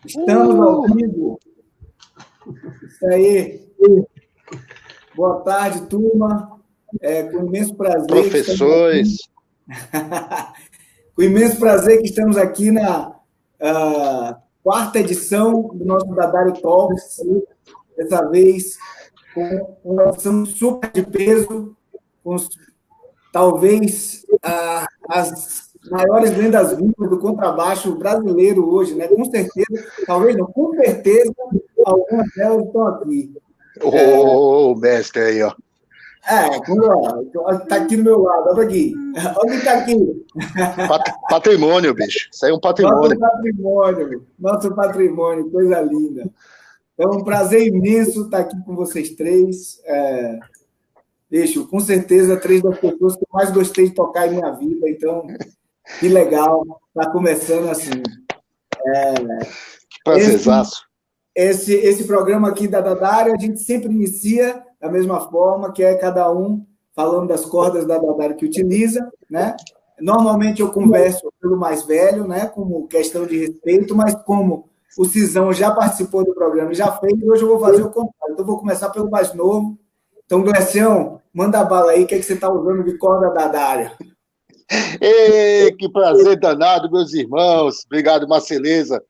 Estamos ao vivo. Isso aí. Boa tarde, turma. Com imenso prazer. Professores. Com imenso prazer que estamos aqui na quarta edição do nosso Dadário Talks. Dessa vez com uma edição super de peso, com talvez as maiores lendas vivas do contrabaixo brasileiro hoje, né? Com certeza, talvez não, com certeza, algumas delas estão aqui. O mestre aí, ó. Tá aqui do meu lado, olha aqui. Olha quem tá aqui. Patrimônio, bicho. Isso aí é um patrimônio. Nosso patrimônio, coisa linda. Então, um prazer imenso estar aqui com vocês três. Bicho, com certeza, três das pessoas que eu mais gostei de tocar em minha vida, então, que legal, tá começando assim. Prazerzaço. Esse programa aqui da Dadário, a gente sempre inicia da mesma forma, que é cada um falando das cordas da Dadário que utiliza, né? Normalmente eu converso pelo mais velho, né, como questão de respeito, mas como o Cisão já participou do programa e já fez, hoje eu vou fazer o contrário. Então, eu vou começar pelo mais novo. Então, Glecião, manda bala aí, o que é que você está usando de corda Dadário? Ei, que prazer danado, meus irmãos. Obrigado, Marceleza.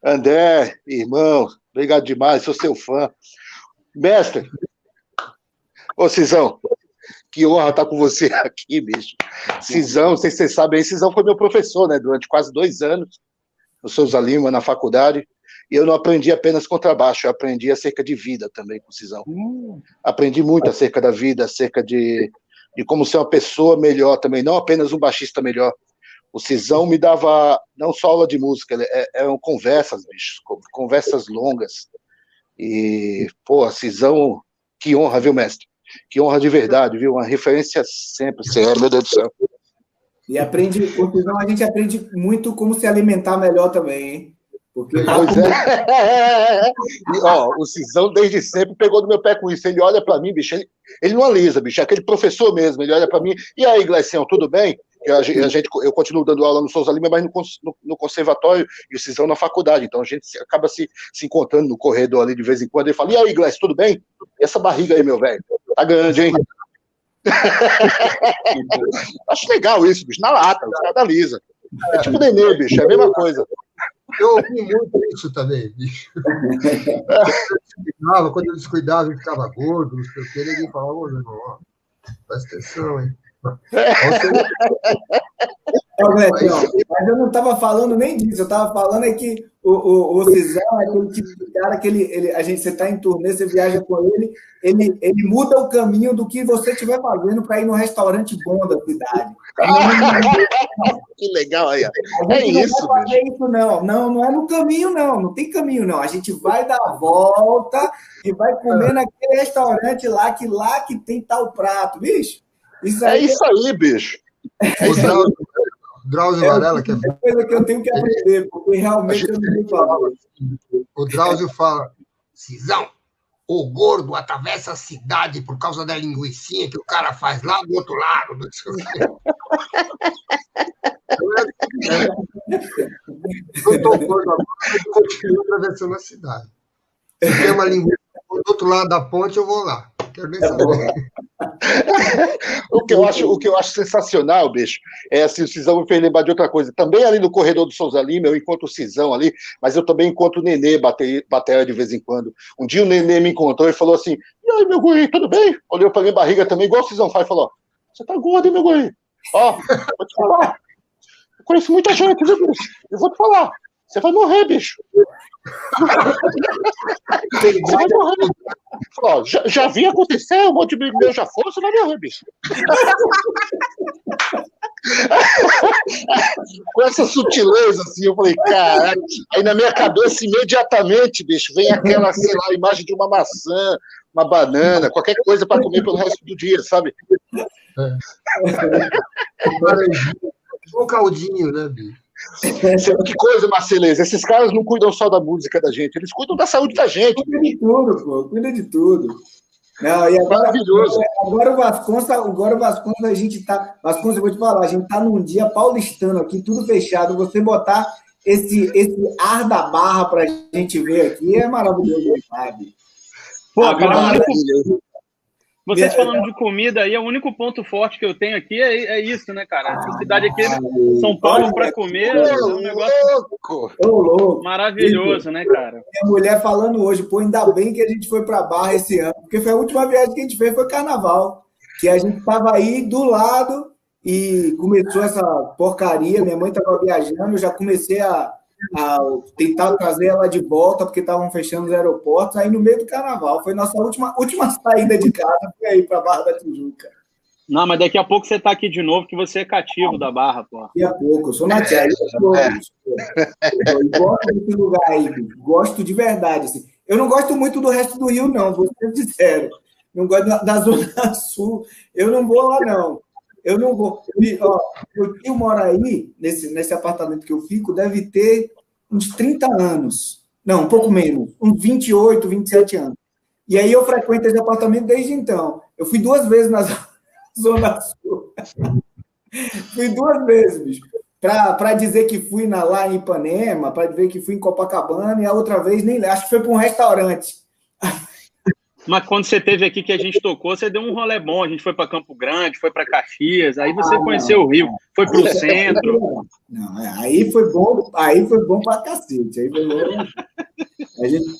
André, irmão, obrigado demais, sou seu fã. Mestre, ô Cisão, que honra estar com você aqui, bicho. Cisão, não sei se vocês sabem, Cisão foi meu professor, né, durante quase 2 anos, no Souza Lima, na faculdade, e eu não aprendi apenas contrabaixo, eu aprendi acerca de vida também com o Cisão. Aprendi muito acerca da vida, acerca de como ser uma pessoa melhor também, não apenas um baixista melhor. O Cisão me dava não só aula de música, eram conversas, bicho, conversas longas. E, pô, Cisão, que honra, viu, mestre? Que honra de verdade, viu? Uma referência sempre, meu Deus do céu. E com o Cisão a gente aprende muito como se alimentar melhor também, hein? Porque... Pois é. E, ó, o Cisão desde sempre pegou do meu pé com isso. Ele olha pra mim, bicho, ele não alisa, bicho, é aquele professor mesmo. Ele olha pra mim, e aí, Glecião, tudo bem? Eu continuo dando aula no Souza Lima, mas no conservatório, e o Cisão na faculdade. Então a gente acaba se encontrando no corredor ali de vez em quando. Ele fala, e aí, Glec, tudo bem? E essa barriga aí, meu velho? Tá grande, hein? Acho legal isso, bicho. Na lata, os caras alisa. É tipo nenê, bicho, é a mesma coisa. Eu ouvi muito isso também, bicho. Quando eu descuidava, eu ficava gordo, não sei o que, ninguém falava, ô, meu irmão, ó, presta atenção, hein? Mas eu não estava falando nem disso, eu estava falando que o Cisão é aquele tipo de cara que você está em turnê, você viaja com ele muda o caminho do que você estiver fazendo para ir no restaurante bom da cidade. Que legal aí. É isso, não vai fazer isso, não é no caminho, não tem caminho, não. A gente vai dar a volta e vai comer naquele restaurante lá que tem tal prato, bicho. Isso aí, bicho. O Drauzio Varela, que é coisa que eu tenho que aprender, porque realmente eu não tenho valor. O Drauzio fala, Cisão, o gordo atravessa a cidade por causa da linguicinha que o cara faz lá do outro lado. Eu tô gordo agora, eu continuo atravessando a cidade. Se tem uma linguiça do outro lado da ponte, eu vou lá. Quero nem saber. O que eu acho sensacional, bicho, é assim, o Cisão me fez lembrar de outra coisa. Também ali no corredor do Souza Lima, eu encontro o Cisão ali, mas eu também encontro o Nenê bater de vez em quando. Um dia o Nenê me encontrou e falou assim, e aí, meu guri, tudo bem? Olhou pra minha barriga também, igual o Cisão faz, e falou, você tá gordo, hein, meu guri? Ó, vou te falar. Eu conheço muita gente, viu, bicho? Eu vou te falar. Você vai morrer, bicho. Você vai morrer. Ó, já vi acontecer, um monte de amigo meu já foi, você vai morrer, bicho. Com essa sutileza, assim, eu falei, caralho. Aí na minha cabeça, imediatamente, bicho, vem aquela, sei lá, imagem de uma maçã, uma banana, qualquer coisa para comer pelo resto do dia, sabe? Um caldinho, né, bicho? Que coisa, Marceleza. Esses caras não cuidam só da música da gente, eles cuidam da saúde da gente. Cuida de tudo, pô. Cuida de tudo. Não, e agora, maravilhoso. Agora o Vasconcelos, a gente tá... Vasconcelos, eu vou te falar, a gente tá num dia paulistano aqui, tudo fechado. Você botar esse ar da Barra para a gente ver aqui é maravilhoso, sabe? Pô, cara, vocês falando de comida aí, o único ponto forte que eu tenho aqui é isso, né, cara? Essa cidade aqui, São Paulo, para comer, é um negócio maravilhoso, né, cara? Minha mulher falando hoje, pô, ainda bem que a gente foi para Barra esse ano, porque foi a última viagem que a gente fez, foi Carnaval, que a gente estava aí do lado e começou essa porcaria, minha mãe estava viajando, eu já comecei a tentar trazer ela de volta, porque estavam fechando os aeroportos, aí no meio do Carnaval, foi nossa última saída de casa, foi aí para Barra da Tijuca. Não, mas daqui a pouco você tá aqui de novo, que você é cativo da Barra, pô. Daqui a pouco, eu sou nativo. Eu gosto desse lugar aí, gosto de verdade. Assim. Eu não gosto muito do resto do Rio, não, vou ser sincero. Não gosto da Zona Sul, eu não vou lá, não. Eu não vou. Meu tio mora aí, nesse apartamento que eu fico, deve ter uns 30 anos. Não, um pouco menos. Uns 28, 27 anos. E aí eu frequento esse apartamento desde então. Eu fui 2 vezes na Zona Sul. Fui 2 vezes, bicho. Para dizer que fui lá em Ipanema, para dizer que fui em Copacabana, e a outra vez nem acho que foi para um restaurante. Mas quando você esteve aqui que a gente tocou, você deu um rolê bom. A gente foi para Campo Grande, foi para Caxias, aí você conheceu o Rio, foi para o centro. Não, aí foi bom para cacete. Aí foi bom.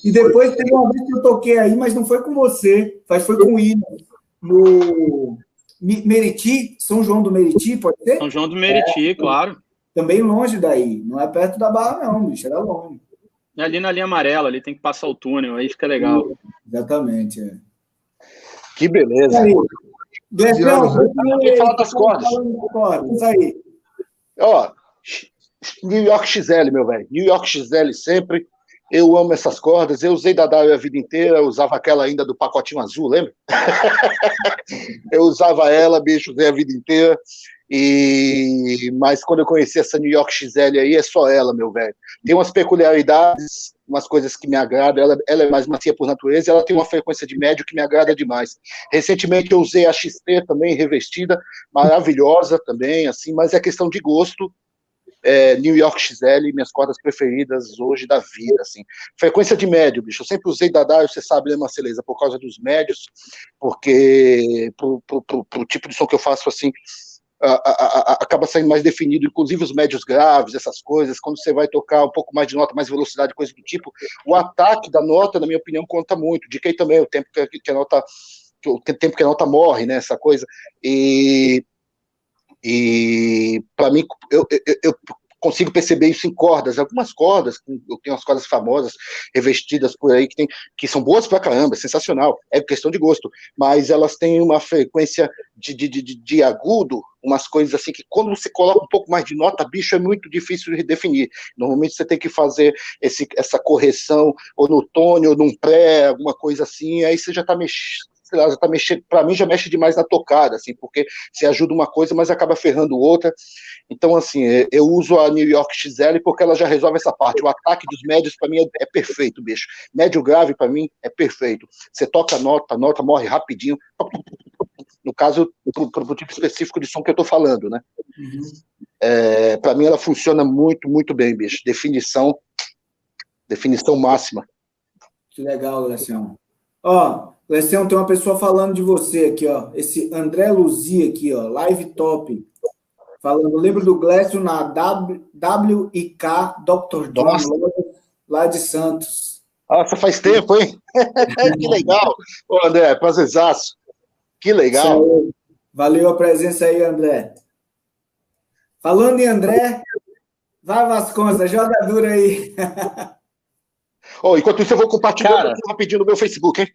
E depois teve uma vez que eu toquei aí, mas não foi com você, mas foi com o William, no Meriti, São João do Meriti, pode ser? São João do Meriti, claro. Também longe daí, não é perto da Barra, não, bicho, era longe. É ali na linha amarela, ali tem que passar o túnel, aí fica legal. Exatamente, é. Que beleza. Deixa eu falar das cordas. Isso aí. Ó, New York XL, meu velho. New York XL sempre. Eu amo essas cordas. Eu usei da Dario a vida inteira. Eu usava aquela ainda do pacotinho azul, lembra? Eu usava ela, bicho, usei a vida inteira. Mas quando eu conheci essa New York XL aí, é só ela, meu velho. Tem umas peculiaridades, umas coisas que me agradam. Ela é mais macia por natureza, ela tem uma frequência de médio que me agrada demais. Recentemente eu usei a XT também, revestida, maravilhosa também, assim, mas é questão de gosto. New York XL, minhas cordas preferidas hoje da vida, assim. Frequência de médio, bicho, eu sempre usei Dario, você sabe, né, Marceleza, por causa dos médios, porque pro tipo de som que eu faço, assim, acaba saindo mais definido, inclusive os médios graves, essas coisas, quando você vai tocar um pouco mais de nota, mais velocidade, coisa do tipo, o ataque da nota, na minha opinião, conta muito, de quem também, o tempo que a nota morre, né, essa coisa, e para mim, eu consigo perceber isso em cordas, algumas cordas, eu tenho umas cordas famosas, revestidas por aí, que são boas pra caramba, sensacional, é questão de gosto, mas elas têm uma frequência de agudo, umas coisas assim, que quando você coloca um pouco mais de nota, bicho, é muito difícil de definir, normalmente você tem que fazer essa correção, ou no tone, ou num pré, alguma coisa assim, aí você já tá mexendo, sei lá, já tá mexendo, para mim já mexe demais na tocada, assim, porque você ajuda uma coisa, mas acaba ferrando outra. Então, assim, eu uso a New York XL porque ela já resolve essa parte. O ataque dos médios, para mim, é perfeito, bicho. Médio grave, para mim, é perfeito. Você toca a nota morre rapidinho. No caso, pro tipo específico de som que eu tô falando, né? Uhum. Para mim, ela funciona muito, muito bem, bicho. Definição máxima. Que legal, Gracião. Ó, Gracião, tem uma pessoa falando de você aqui, ó. Esse André Luzia aqui, ó, live top. Falando, lembro do Glécio na WIK Dr. John, lá de Santos. Nossa, faz tempo, hein? Que legal. Ô, André, prazerzaço. Que legal. Valeu a presença aí, André. Falando em André, vai Vasconcelos, joga dura aí. Enquanto isso, eu vou compartilhar rapidinho no meu Facebook, hein?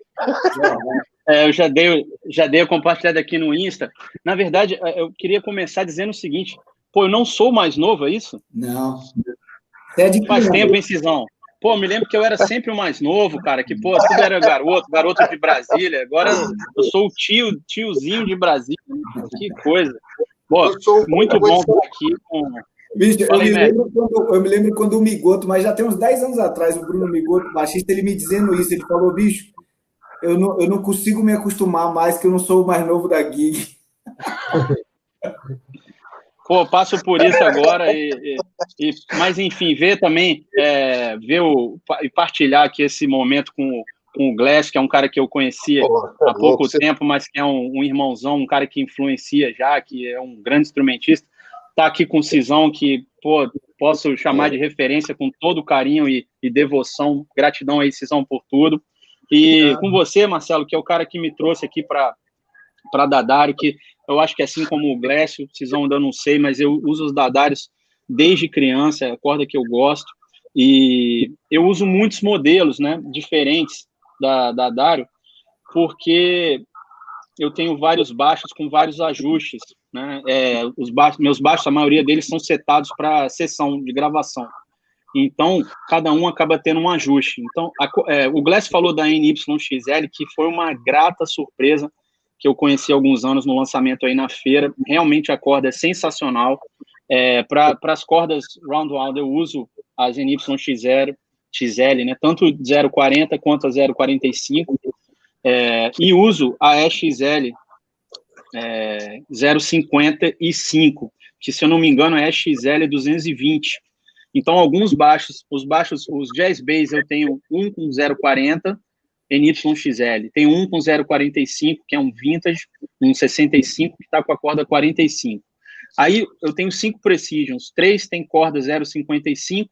Eu já dei a compartilhada aqui no Insta. Na verdade, eu queria começar dizendo o seguinte: eu não sou mais novo, é isso? Não. Faz tempo, hein, Cisão? Me lembro que eu era sempre o mais novo, cara, que, tudo era garoto de Brasília. Agora eu sou o tiozinho de Brasília. Que coisa. Muito bom estar aqui com... Bicho, eu me lembro quando o Migoto, mas já tem uns 10 anos atrás, o Bruno Migoto, baixista, ele me dizendo isso, ele falou, bicho, eu não consigo me acostumar mais, que eu não sou o mais novo da gig. Pô, passo por isso agora, mas enfim, ver também, e partilhar aqui esse momento com o Glass, que é um cara que eu conhecia há pouco tempo, mas que é um irmãozão, um cara que influencia já, que é um grande instrumentista. Tá aqui com o Cizão, que, pô, posso chamar de referência com todo carinho e devoção. Gratidão aí, Cizão, por tudo. E com você, Marcelo, que é o cara que me trouxe aqui para Dadário, que eu acho que assim como o Glécio, o Cizão ainda não sei, mas eu uso os Dadários desde criança, é a corda que eu gosto, e eu uso muitos modelos, né, diferentes da Dadário, porque eu tenho vários baixos com vários ajustes, né, meus baixos, a maioria deles são setados para sessão de gravação, então cada um acaba tendo um ajuste. Então, o Glass falou da NYXL, que foi uma grata surpresa, que eu conheci há alguns anos no lançamento aí na feira. Realmente a corda é sensacional. Para as cordas round-wound eu uso as NYXL, né, tanto 0,40 quanto a 0,45, e uso a EXL 0,55, que, se eu não me engano, é a EXL 220. Então, alguns baixos, os jazz bass, eu tenho um com 0,40, NYXL. Tem um com 0,45, que é um vintage, um 65, que está com a corda 45. Aí eu tenho 5 Precisions, 3 tem corda 0,55,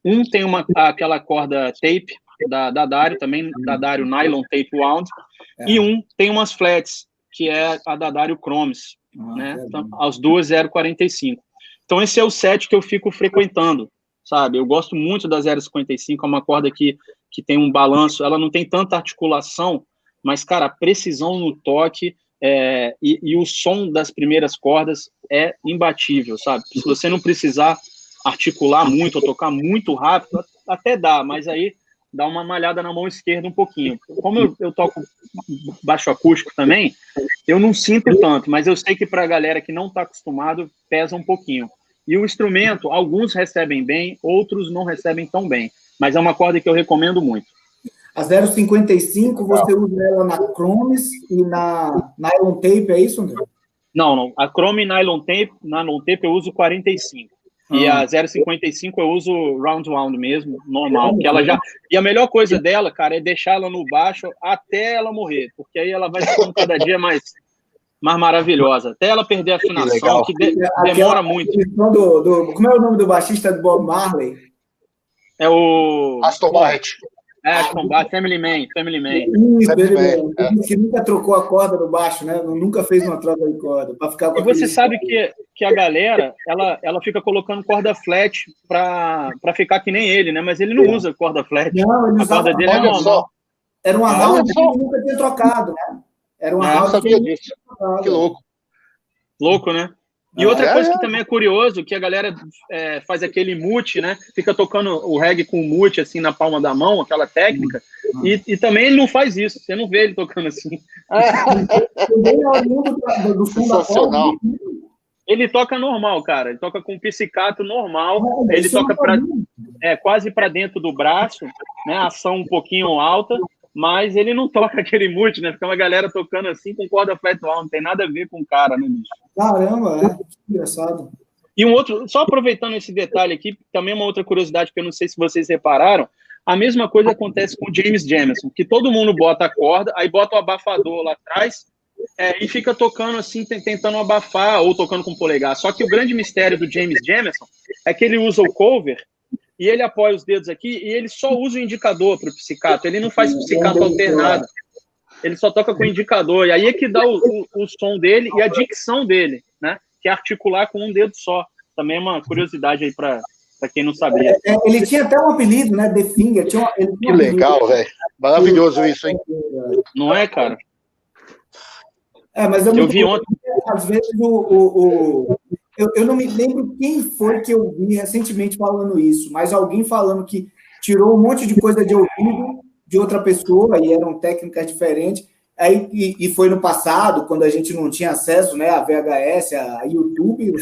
um tem aquela corda tape da Dadário, também Dadário Nylon Tape Wound, e um tem umas flats, que é a Dadário Chromes, né? Então, as duas 0,45. Então esse é o set que eu fico frequentando, sabe? Eu gosto muito da 0,55, é uma corda que tem um balanço, ela não tem tanta articulação, mas, cara, a precisão no toque e o som das primeiras cordas é imbatível, sabe? Se você não precisar articular muito ou tocar muito rápido, até dá, mas aí dá uma malhada na mão esquerda um pouquinho. Como eu toco baixo acústico também, eu não sinto tanto, mas eu sei que para a galera que não está acostumado, pesa um pouquinho. E o instrumento, alguns recebem bem, outros não recebem tão bem, mas é uma corda que eu recomendo muito. A 0,55, você usa ela na Chromes e na Nylon Tape, é isso, André? Não. A Chrome e Nylon Tape eu uso 45. E a 0,55 eu uso round wound mesmo, normal. Que ela já... E a melhor coisa dela, cara, é deixar ela no baixo até ela morrer, porque aí ela vai ficando cada dia mais maravilhosa, até ela perder a afinação, que demora muito. Como é o nome do baixista do Bob Marley? É o... Aston Martin. Aston Martin, Family Man. Isso, ele que nunca trocou a corda do baixo, né? Nunca fez uma troca de corda. Pra ficar com e você sabe que a galera, ela fica colocando corda flat pra ficar que nem ele, né? Mas ele não usa corda flat. Não, ele a corda dele é normal. Era uma round que ele nunca tinha trocado, né? Era uma round sabia disso. Que louco. Louco, né? E outra coisa que também é curioso, que a galera faz aquele mute, né? Fica tocando o reggae com o mute, assim, na palma da mão, aquela técnica, e também ele não faz isso, você não vê ele tocando assim. Sensacional. Ele toca normal, cara, ele toca com pizzicato normal, ele toca quase para dentro do braço, né? Ação um pouquinho alta, mas ele não toca aquele mute, né? Fica uma galera tocando assim com corda flat wall, não tem nada a ver com o cara, né, bicho? Caramba, engraçado. E um outro, só aproveitando esse detalhe aqui, também uma outra curiosidade que eu não sei se vocês repararam, a mesma coisa acontece com o James Jamerson, que todo mundo bota a corda, aí bota o abafador lá atrás e fica tocando assim, tentando abafar, ou tocando com polegar. Só que o grande mistério do James Jamerson é que ele usa o cover e ele apoia os dedos aqui e ele só usa o indicador para o pizzicato, ele não faz pizzicato alternado. Ele só toca com o indicador, e aí é que dá o som dele e a dicção dele, né? Que é articular com um dedo só. Também é uma curiosidade aí para quem não sabia. Ele tinha até um apelido, né? The Finger. Que legal, velho. Maravilhoso isso, hein? Não é, cara? Mas eu vi ontem. Às vezes, eu não me lembro quem foi que eu vi recentemente falando isso, mas alguém falando que tirou um monte de coisa de ouvido de outra pessoa, e eram técnicas diferentes, e foi no passado, quando a gente não tinha acesso, né, a VHS, a YouTube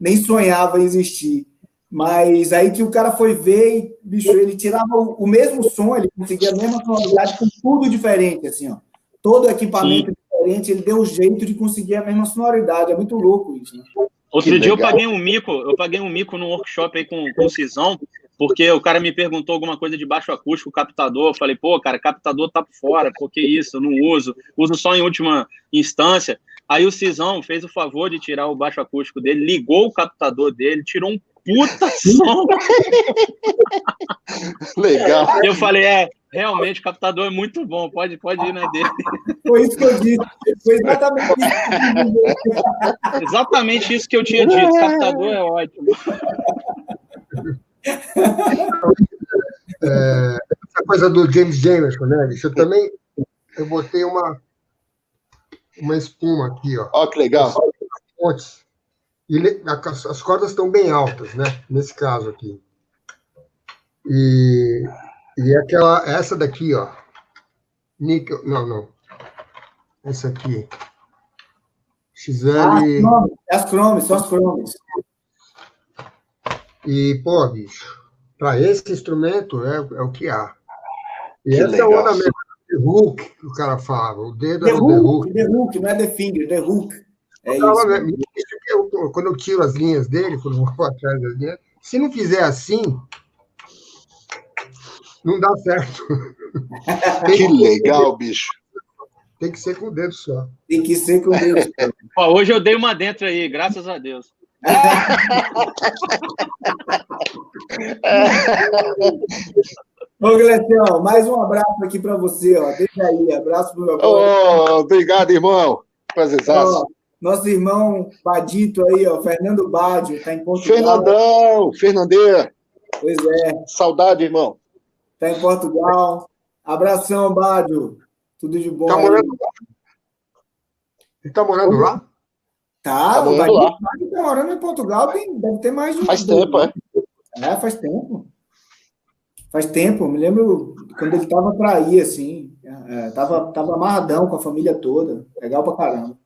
nem sonhava em existir, mas aí que o cara foi ver, e, bicho, ele tirava o mesmo som, ele conseguia a mesma sonoridade com tudo diferente, assim, ó, todo equipamento diferente, ele deu um jeito de conseguir a mesma sonoridade. É muito louco isso, né? Outro dia eu paguei um mico num workshop aí com o Cisão, porque o cara me perguntou alguma coisa de baixo acústico, captador. Eu falei, pô, cara, captador tá por fora, por que isso? Eu não uso só em última instância. Aí o Cisão fez o favor de tirar o baixo acústico dele, ligou o captador dele, tirou um puta som. Legal. Eu falei, realmente o captador é muito bom, pode ir na dele. Foi isso que eu disse. Foi exatamente isso. Exatamente isso que eu tinha dito. O captador é ótimo. Essa coisa do James Jamerson, né, bicho? Eu botei uma espuma aqui, ó. Ó, que legal. E as cordas estão bem altas, né? Nesse caso aqui. E essa daqui, ó. Níquel. Não. Essa aqui. XL. As cromes, são as cromes. E, pô, bicho, para esse instrumento é o que há. E que essa legal. É onda mesmo. The hook, que o cara falava. O dedo The é o hook. The hook, não é the finger, the hook. É isso. Quando eu tiro as linhas dele, quando eu vou atrás das linhas, se não fizer assim, não dá certo. Que legal, bicho. Tem que ser com o dedo só. Tem que ser com o dedo só. Ó, hoje eu dei uma dentro aí, graças a Deus. Ô, Gletão, mais um abraço aqui para você, ó. Deixa aí, abraço pro meu pai. Obrigado, irmão. Prazerzaço. Nosso irmão Badito aí, ó, Fernando Badio, está em Portugal. Fernandeira. Pois é. Saudade, irmão. Está em Portugal. Abração, Badio. Tudo de bom. Tá morando lá? Ele tá morando lá? Tá morando lá. Ele tá morando em Portugal, deve ter mais de um. Faz tempo, é? Faz tempo. Faz tempo. Me lembro quando ele tava para ir, assim. Tava amarradão com a família toda. Legal pra caramba.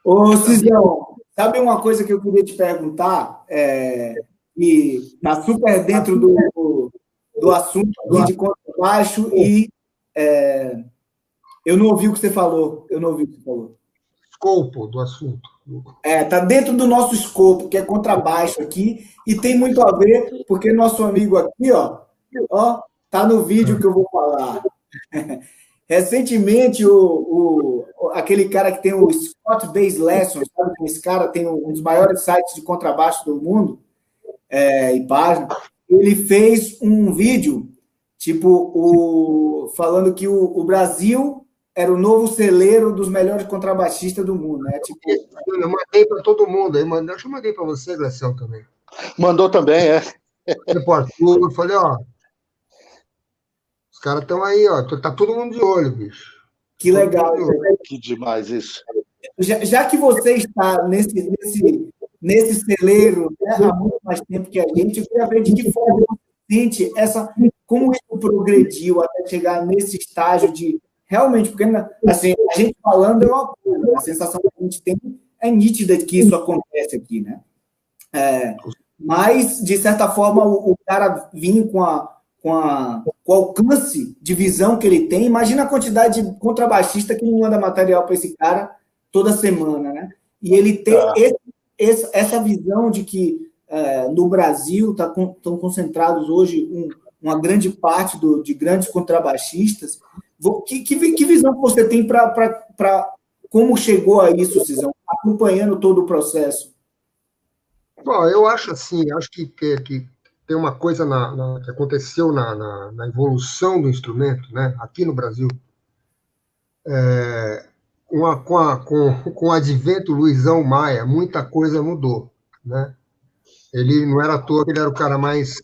Ô, Cisão, sabe uma coisa que eu queria te perguntar? E tá super dentro do assunto aqui de contrabaixo e eu não ouvi o que você falou. Escopo do assunto. Tá dentro do nosso escopo, que é contrabaixo aqui, e tem muito a ver, porque nosso amigo aqui, ó, tá no vídeo que eu vou falar. Recentemente, aquele cara que tem o Scott Bass Lessons, sabe? Esse cara tem um dos maiores sites de contrabaixo do mundo, e página, ele fez um vídeo, falando que o Brasil era o novo celeiro dos melhores contrabaixistas do mundo, né? Eu mandei para todo mundo, acho que eu mandei para você, Gleção, também. Mandou também, Eu falei, ó, os caras estão aí, ó, tá todo mundo de olho, bicho. Que legal. Que demais isso. Já que você está nesse celeiro, né, há muito mais tempo que a gente, eu queria ver de que forma você sente como isso progrediu até chegar nesse estágio de realmente, porque assim, a gente falando é uma coisa, a sensação que a gente tem é nítida que isso acontece aqui, né? Mas, de certa forma, o cara vir com o alcance de visão que ele tem, imagina a quantidade de contrabaixista que não manda material para esse cara toda semana, né? E ele ter essa visão de que no Brasil estão concentrados hoje uma grande parte de grandes contrabaixistas. Que visão que você tem para como chegou a isso, Cisão, acompanhando todo o processo? Bom, eu acho assim, acho que tem uma coisa que aconteceu na evolução do instrumento, né, aqui no Brasil, com o advento do Luizão Maia, muita coisa mudou, né? Ele não era à toa que ele era o cara mais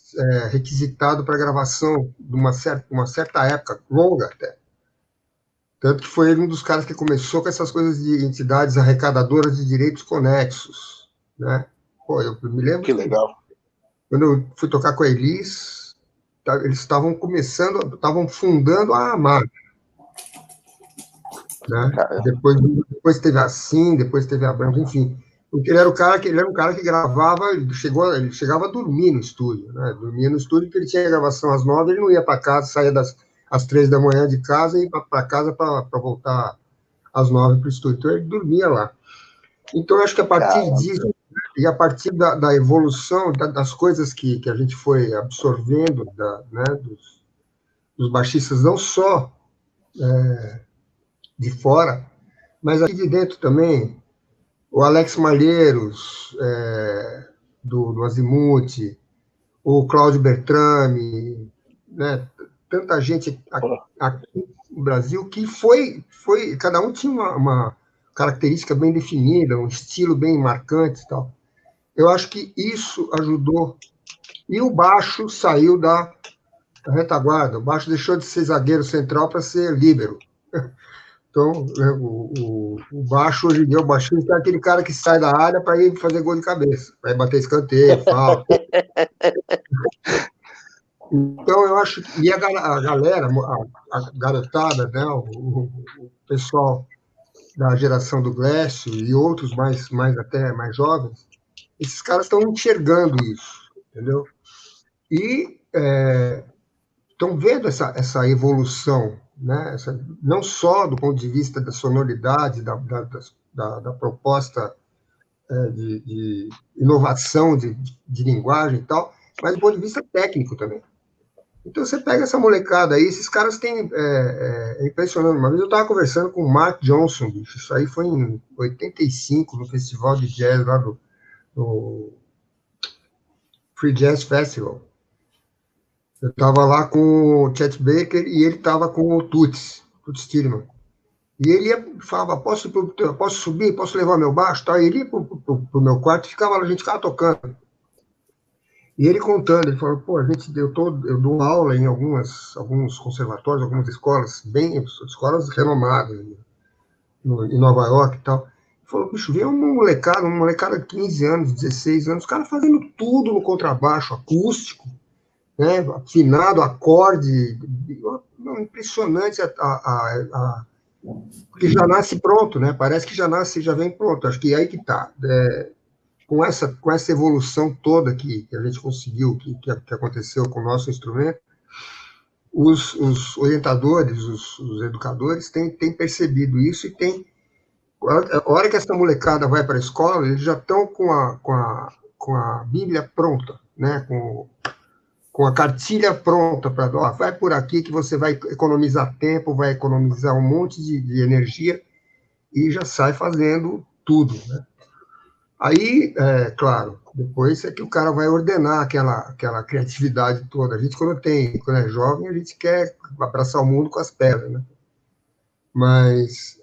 requisitado para gravação de uma certa época, longa até. Tanto que foi ele um dos caras que começou com essas coisas de entidades arrecadadoras de direitos conexos, né? Pô, eu me lembro. Que legal. Quando eu fui tocar com a Elis, eles estavam fundando a AMAG. Né? Depois teve a Sim, depois teve a Branco, enfim. Porque ele era um cara que gravava, ele chegava a dormir no estúdio, né? Dormia no estúdio, porque ele tinha gravação às 9, ele não ia para casa, saía às 3 da manhã de casa e ia para casa para voltar às 9 para o estúdio. Então, ele dormia lá. Então, eu acho que a partir disso, e a partir da evolução das coisas que a gente foi absorvendo dos baixistas, não só de fora, mas aqui de dentro também, o Alex Malheiros, do Azimuth, o Cláudio Bertrame, né? Tanta gente aqui no Brasil que cada um tinha uma característica bem definida, um estilo bem marcante e tal. Eu acho que isso ajudou. E o baixo saiu da retaguarda. O baixo deixou de ser zagueiro central para ser líbero. Então, o baixo, hoje em dia, o baixista é aquele cara que sai da área para ir fazer gol de cabeça, para ir bater escanteio, falta. Então, eu acho que. E a galera, a garotada, né, o pessoal da geração do Glécio e outros até mais jovens, esses caras estão enxergando isso, entendeu? E estão vendo essa evolução, né? Não só do ponto de vista da sonoridade, da proposta de inovação de linguagem e tal, mas do ponto de vista técnico também. Então, você pega essa molecada aí, esses caras têm... É impressionante. Uma vez eu estava conversando com o Mark Johnson, bicho, isso aí foi em 85, no festival de jazz lá no Free Jazz Festival. Eu estava lá com o Chet Baker e ele estava com o Toots Thielemans. E ele falava, posso subir, posso levar meu baixo? Tá? E ele ia para o meu quarto e a gente ficava tocando. E ele contando, ele falou, pô, eu dou aula em alguns conservatórios, algumas escolas, escolas renomadas, em Nova York e tal. Ele falou, bicho, vem uma molecada de 15 anos, 16 anos, os caras fazendo tudo no contrabaixo, acústico, né, afinado, acorde, impressionante, porque já nasce pronto, né, parece que já vem pronto, acho que é aí que está. Com essa evolução toda que a gente conseguiu, que aconteceu com o nosso instrumento, os orientadores, os educadores têm percebido isso e a hora que essa molecada vai para a escola, eles já estão com a Bíblia pronta, né? com a cartilha pronta para vai por aqui que você vai economizar tempo, vai economizar um monte de energia e já sai fazendo tudo, né? Aí, claro, depois é que o cara vai ordenar aquela criatividade toda. A gente, quando é jovem, a gente quer abraçar o mundo com as pernas, né? Mas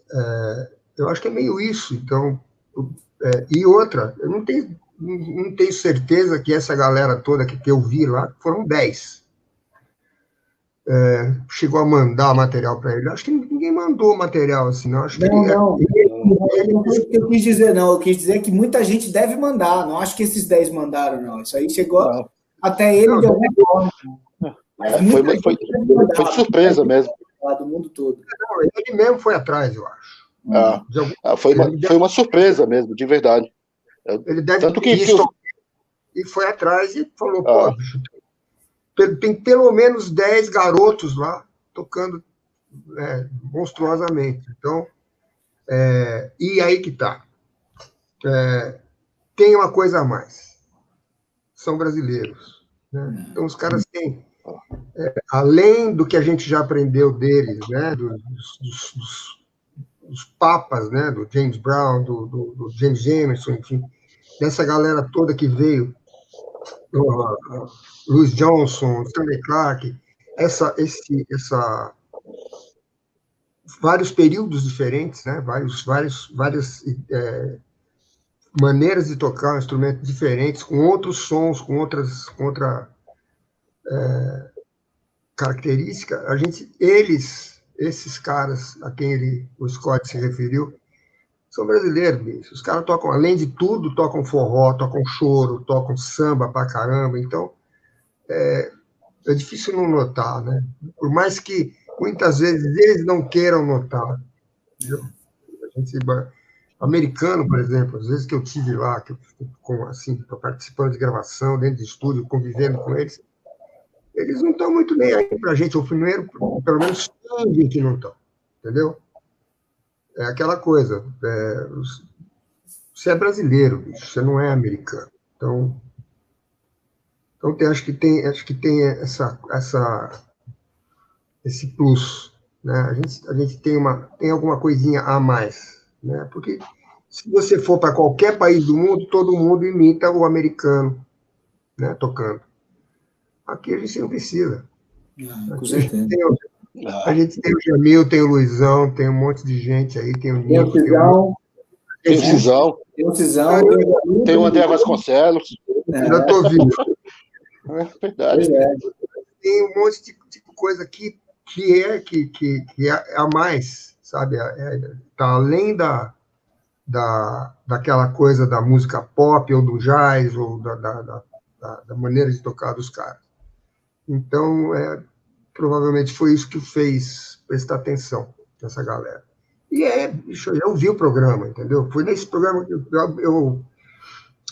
eu acho que é meio isso. Então, e outra, eu não tenho certeza que essa galera toda que eu vi lá, foram 10. Chegou a mandar material para ele. Acho que ninguém mandou material assim, não. Acho que não foi o que eu quis dizer, não. Eu quis dizer que muita gente deve mandar. Não acho que esses 10 mandaram, não. Isso aí chegou até ele de alguma forma. Mas foi surpresa mesmo. Do mundo todo. Não, ele mesmo foi atrás, eu acho. Foi uma surpresa mesmo, de verdade. Ele deve ter visto e foi atrás e falou, pô, bicho, tem pelo menos 10 garotos lá tocando monstruosamente. Então, e aí que tá. Tem uma coisa a mais. São brasileiros, né? Então, os caras têm, além do que a gente já aprendeu deles, né? Dos papas, né? Do James Brown, do James Jamerson, enfim, dessa galera toda que veio, Louis Johnson, Stanley Clarke, vários períodos diferentes, né? Várias maneiras de tocar um instrumento diferentes, com outros sons, com outra característica. Esses caras a quem o Scott se referiu, são brasileiros, bicho. Os caras tocam, além de tudo, tocam forró, tocam choro, tocam samba pra caramba. Então, é difícil não notar, né? Por mais que, muitas vezes, eles não queiram notar. Entendeu? Americano, por exemplo, às vezes que eu tive lá, participando de gravação, dentro de estúdio, convivendo com eles não estão muito bem aí pra gente, ou primeiro, pelo menos fingem que não estão, entendeu? é aquela coisa, você é brasileiro, bicho, você não é americano. Então acho que tem esse plus, né? A gente tem alguma coisinha a mais, né? Porque se você for para qualquer país do mundo, todo mundo imita o americano, né, tocando. Aqui a gente não precisa. Com certeza. A gente tem o Jamil, tem o Luizão, tem um monte de gente aí, tem o Nico, tem o Cisão, tem o André Vasconcelos. Já estou ouvindo. É verdade. Tem um monte de coisa que é a mais, sabe? Tá além daquela coisa da música pop ou do jazz ou da maneira de tocar dos caras. Então, provavelmente foi isso que fez prestar atenção nessa galera. E bicho, eu ouvi o programa, entendeu? Foi nesse programa que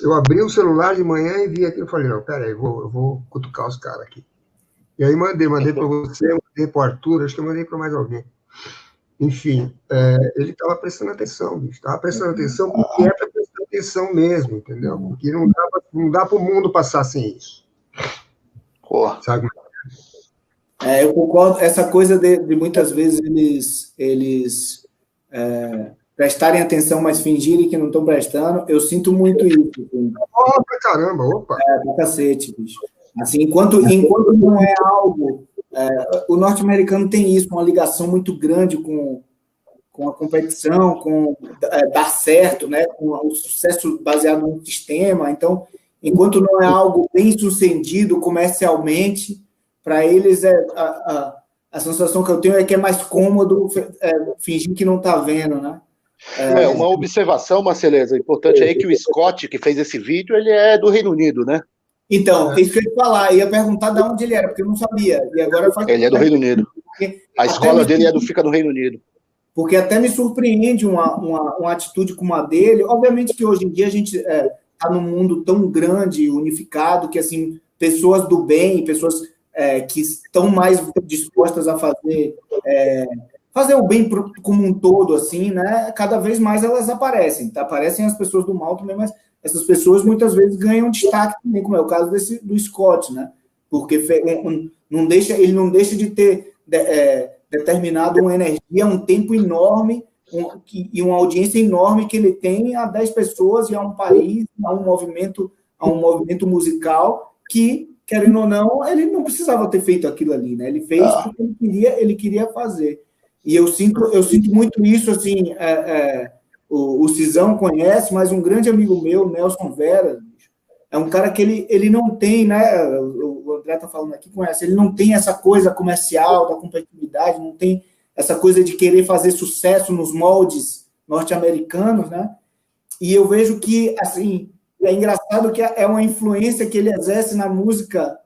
eu abri o celular de manhã e vi aqui, eu falei, não, peraí, eu vou cutucar os caras aqui. E aí mandei para você, mandei para o Arthur, acho que eu mandei para mais alguém. Enfim, ele estava prestando atenção, bicho, estava prestando atenção porque é para prestar atenção mesmo, entendeu? Porque não dá para o mundo passar sem isso. Porra. Sabe? Eu concordo, essa coisa de muitas vezes eles prestarem atenção, mas fingirem que não estão prestando, eu sinto muito isso. Assim. Opa, caramba, opa! Pra cacete, bicho. Assim, enquanto não é algo... o norte-americano tem isso, uma ligação muito grande com a competição, com dar certo, né, com o sucesso baseado no sistema. Então, enquanto não é algo bem sucedido comercialmente, para eles a sensação que eu tenho é que é mais cômodo fingir que não está vendo, né? Uma observação, Marceleza, importante aí que o Scott, que fez esse vídeo, ele é do Reino Unido, né? Então, isso que eu ia falar, ia perguntar de onde ele era, porque eu não sabia. E agora ele é do Reino Unido. A escola dele fica no Reino Unido. Porque até me surpreende uma atitude como a dele. Obviamente que hoje em dia a gente está num mundo tão grande, unificado, que assim, pessoas do bem, pessoas que estão mais dispostas a fazer o bem como um todo, assim, né? Cada vez mais elas aparecem. Tá? Aparecem as pessoas do mal também, mas essas pessoas muitas vezes ganham destaque também, como é o caso do Scott, né? Porque ele não deixa de ter determinado uma energia, um tempo enorme e uma audiência enorme que ele tem a 10 pessoas e a um país, a um movimento musical que, querendo ou não, ele não precisava ter feito aquilo ali, né? Ele fez porque ele queria fazer. E eu sinto muito isso, assim, o Cisão conhece, mas um grande amigo meu, Nelson Vera, é um cara que ele não tem, né? O André está falando aqui, conhece, ele não tem essa coisa comercial da competitividade, não tem essa coisa de querer fazer sucesso nos moldes norte-americanos, né? E eu vejo que, assim, é engraçado que é uma influência que ele exerce na música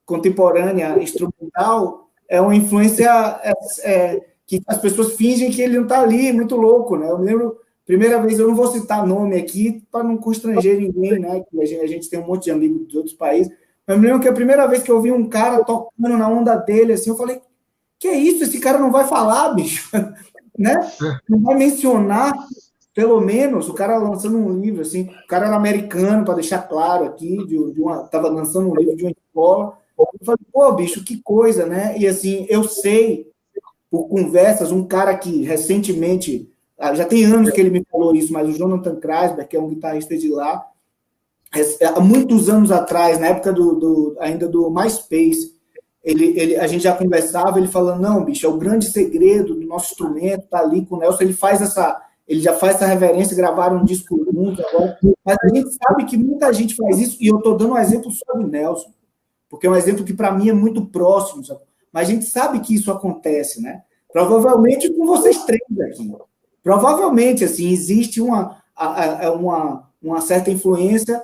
contemporânea, instrumental, é uma influência que as pessoas fingem que ele não está ali, muito louco, né? Eu me lembro, primeira vez, eu não vou citar nome aqui para não constranger ninguém, né? Que a gente tem um monte de amigos de outros países, mas eu me lembro que a primeira vez que eu vi um cara tocando na onda dele, assim, eu falei, que é isso? Esse cara não vai falar, bicho, né? Não vai mencionar, pelo menos, o cara lançando um livro, assim, o cara era americano, para deixar claro aqui, estava lançando um livro de uma escola, eu falei, pô, bicho, que coisa, né? E assim, eu sei, por conversas, um cara que recentemente, já tem anos que ele me falou isso, mas o Jonathan Kreisberg, que é um guitarrista de lá, há muitos anos atrás, na época ainda do MySpace, a gente já conversava, ele falando, não, bicho, é o grande segredo do nosso instrumento, tá ali com o Nelson, ele já faz essa reverência, gravaram um disco junto agora, mas a gente sabe que muita gente faz isso, e eu estou dando um exemplo só do Nelson, porque é um exemplo que para mim é muito próximo, sabe? Mas a gente sabe que isso acontece, né? Provavelmente com vocês três aqui. Provavelmente, assim, existe uma certa influência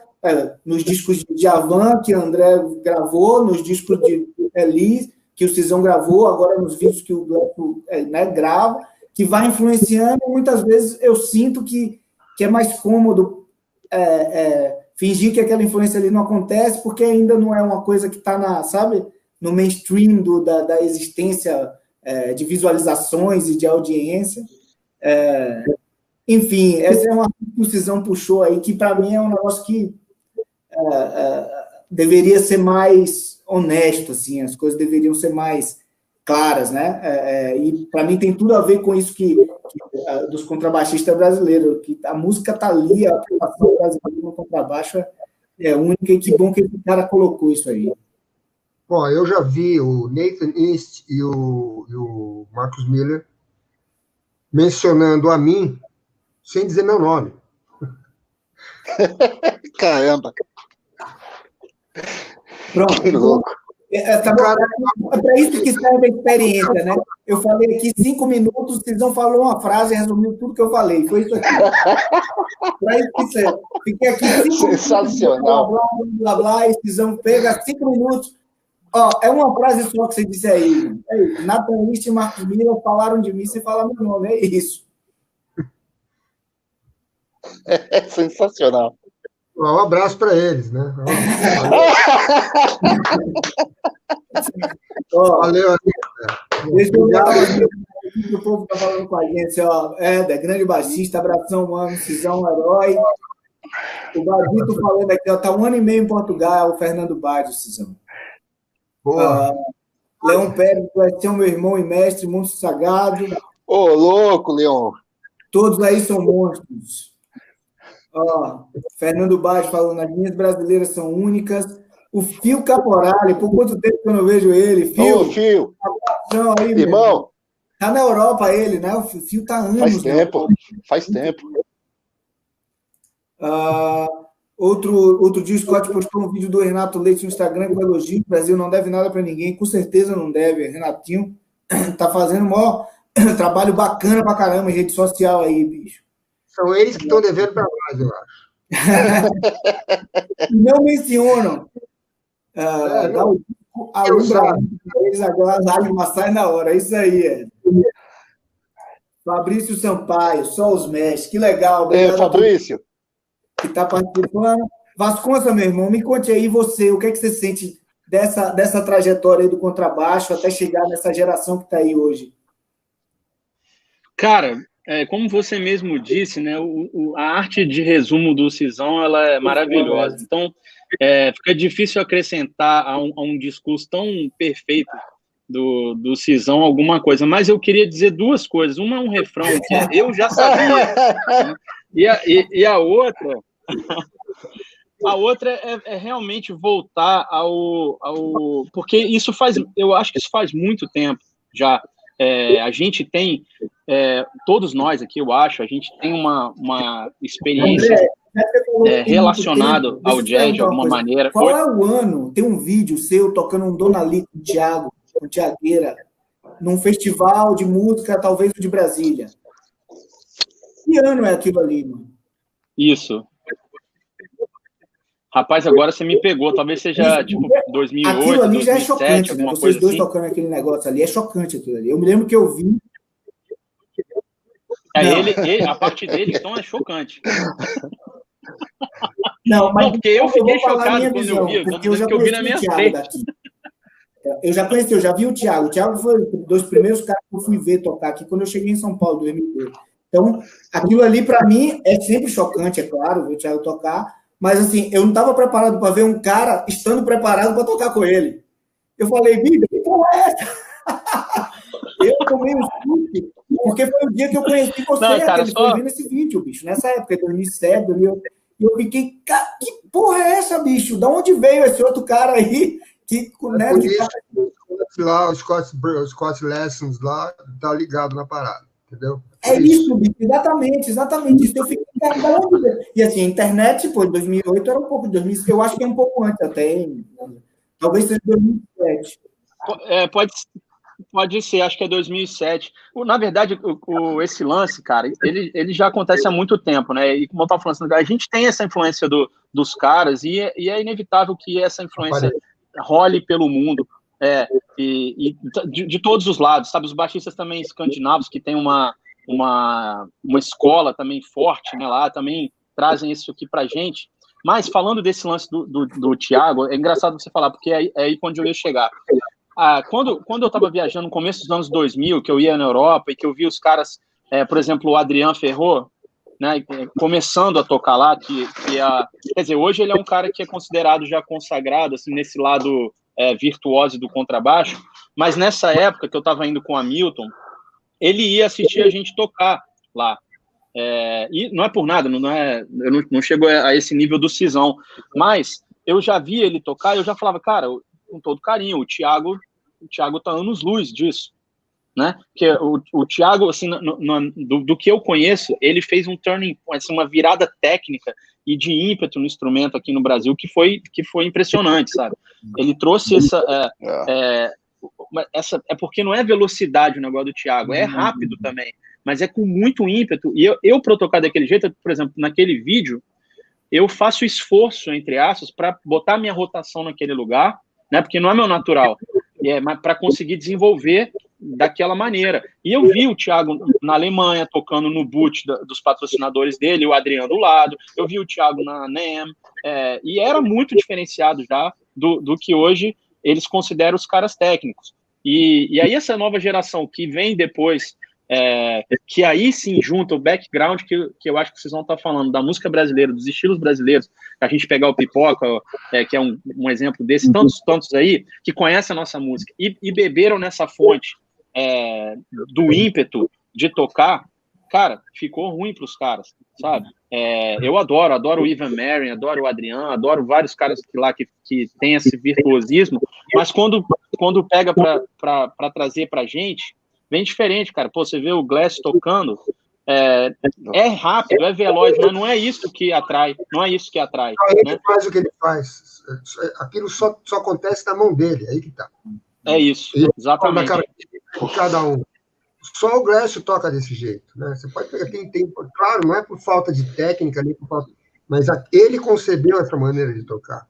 nos discos de Djavan, que o André gravou, nos discos de Elis, que o Cisão gravou, agora nos vídeos que o Gleco grava, que vai influenciando, e muitas vezes eu sinto que é mais cômodo fingir que aquela influência ali não acontece, porque ainda não é uma coisa que está no mainstream da existência de visualizações e de audiência. Enfim, essa é uma coisa que o Cisão puxou aí, que para mim é um negócio que deveria ser mais honesto, assim, as coisas deveriam ser mais claras, né? E para mim tem tudo a ver com isso dos contrabaixistas brasileiros, que a música está ali, a aplicação brasileira no contrabaixo é única, e que bom que esse cara colocou isso aí. Bom, eu já vi o Nathan East e o Marcus Miller mencionando a mim sem dizer meu nome. Caramba. Pronto. Que louco. É para isso que serve a experiência, né? Eu falei aqui 5 minutos, o Cisão falou uma frase e resumiu tudo que eu falei. Foi isso aqui. Para isso que serve. Fiquei aqui 5 minutos. Sensacional. Blá, blá, blá, blá, e o Cisão pega 5 minutos. Ó, é uma frase só que você disse aí. É isso. Nathan East e Marcos Miller falaram de mim sem falar meu nome. É isso. É sensacional. Um abraço para eles, né? Valeu, deixa eu ver o que o povo está falando com a gente. Grande baixista, abração, mano, Cisão, herói. O Badito falando aqui, tá 1 ano e meio em Portugal, o Fernando Baggio, Cisão. Leão Pérez, tu és meu irmão e mestre, monstro sagrado. Ô, louco, Leão. Todos aí são monstros. Fernando Baggio falando, as linhas brasileiras são únicas. O Fio Caporale, por quanto tempo que eu não vejo ele? Fio. Ô, Fio. Abração aí, irmão. Tá na Europa ele, né? O Fio tá anos. Faz tempo. Outro dia o Scott postou um vídeo do Renato Leite no Instagram com elogio. O Brasil não deve nada para ninguém. Com certeza não deve. Renatinho tá fazendo um maior trabalho bacana pra caramba em rede social aí, bicho. São eles que estão devendo para nós, eu acho. Não mencionam. Eles agora a lágrima sai na hora. Isso aí, Fabrício Sampaio, só os mestres. Que legal. Obrigado, Fabrício. Que está participando. Vasconça, meu irmão, me conte aí você, o que é que você sente dessa trajetória aí do contrabaixo até chegar nessa geração que está aí hoje? Cara, como você mesmo disse, né, a arte de resumo do Cisão ela é maravilhosa. Então, fica difícil acrescentar a um discurso tão perfeito do Cisão alguma coisa. Mas eu queria dizer 2 coisas. Uma é um refrão que eu já sabia. Né? E a outra... A outra é realmente voltar ao... Porque isso eu acho que isso faz muito tempo já. A gente tem, todos nós aqui, eu acho, a gente tem uma experiência relacionada ao jazz de alguma maneira. Qual é o ano? Tem um vídeo seu tocando um Dona Lita com o Thiago, com Tiagueira, num festival de música, talvez de Brasília. Que ano é aquilo ali, mano? Isso. Rapaz, agora você me pegou. Talvez seja, tipo, 2008, aquilo ali 2007, já é chocante, né? Vocês dois assim. tocando aquele negócio ali, é chocante aquilo ali. Eu me lembro que eu vi... A parte dele, então, é chocante. Não, mas porque eu fiquei chocado quando visão, eu vi. Porque eu já conheci o Thiago daqui. Eu já vi o Thiago. O Thiago foi um dos primeiros caras que eu fui ver tocar aqui quando eu cheguei em São Paulo, em 2002. Então, aquilo ali, para mim, é sempre chocante, é claro, ver o Thiago tocar. Mas, assim, eu não estava preparado para ver um cara estando preparado para tocar com ele. Eu falei, Bíblia, que porra é essa? Eu tomei um susto, porque foi o dia que eu conheci você, ele foi vendo esse vídeo, bicho, nessa época, 2007, 2008. E eu fiquei, cara, que porra é essa, bicho? Da onde veio esse outro cara aí? Que, né, lá, o Scott Lessons lá, tá ligado na parada, entendeu? É isso, bicho, exatamente isso. Eu fiquei, cara, da onde veio? E assim, a internet, pô, em 2008 era um pouco de 2007, eu acho que é um pouco antes até, talvez seja 2007. Pode ser, acho que é 2007. Na verdade, esse lance, cara, ele já acontece há muito tempo, né? E como eu estava falando, a gente tem essa influência dos caras e é inevitável que essa influência role pelo mundo, de todos os lados, sabe? Os baixistas também escandinavos, que tem uma escola também forte, né? Lá também trazem isso aqui pra gente. Mas falando desse lance do Thiago, é engraçado você falar, porque é aí onde eu ia chegar. Quando eu estava viajando no começo dos anos 2000, que eu ia na Europa e que eu vi os caras por exemplo, o Adrian Ferro, né, começando a tocar lá, quer dizer, hoje ele é um cara que é considerado já consagrado, assim, nesse lado virtuoso do contrabaixo, mas nessa época que eu estava indo com o Hamilton, ele ia assistir a gente tocar lá. E não é por nada, eu não chego a esse nível do Cisão, mas eu já vi ele tocar e eu já falava, cara, com todo carinho, o Thiago tá anos-luz disso, né? Porque o Thiago, assim, do que eu conheço, ele fez um turning point, assim, uma virada técnica e de ímpeto no instrumento aqui no Brasil que foi impressionante, sabe? Ele trouxe essa porque não é velocidade o negócio do Thiago, é rápido também, mas é com muito ímpeto. E eu para tocar daquele jeito, por exemplo, naquele vídeo, eu faço esforço, entre aspas, para botar minha rotação naquele lugar, né? Porque não é meu natural, mas para conseguir desenvolver daquela maneira. E eu vi o Thiago na Alemanha tocando no boot dos patrocinadores dele, o Adriano do lado, eu vi o Thiago na NEM, e era muito diferenciado já do que hoje eles consideram os caras técnicos. E aí essa nova geração que vem depois, que aí sim junta o background que eu acho que vocês vão estar falando, da música brasileira, dos estilos brasileiros, a gente pegar o Pipoca, que é um exemplo desse, tantos aí, que conhecem a nossa música, e beberam nessa fonte do ímpeto de tocar, cara, ficou ruim para os caras, sabe? Eu adoro o Ivan Marin, adoro o Adriano, adoro vários caras lá que tem esse virtuosismo, mas quando pega para trazer para a gente, bem diferente, cara. Pô, você vê o Glass tocando, é rápido, é veloz, mas não é isso que atrai, Ele faz o que ele faz. Aquilo só acontece na mão dele, aí que tá. É isso, exatamente. Cada um. Só o Glass toca desse jeito, né? Você pode pegar, claro, não é por falta de técnica, nem por falta, mas ele concebeu essa maneira de tocar.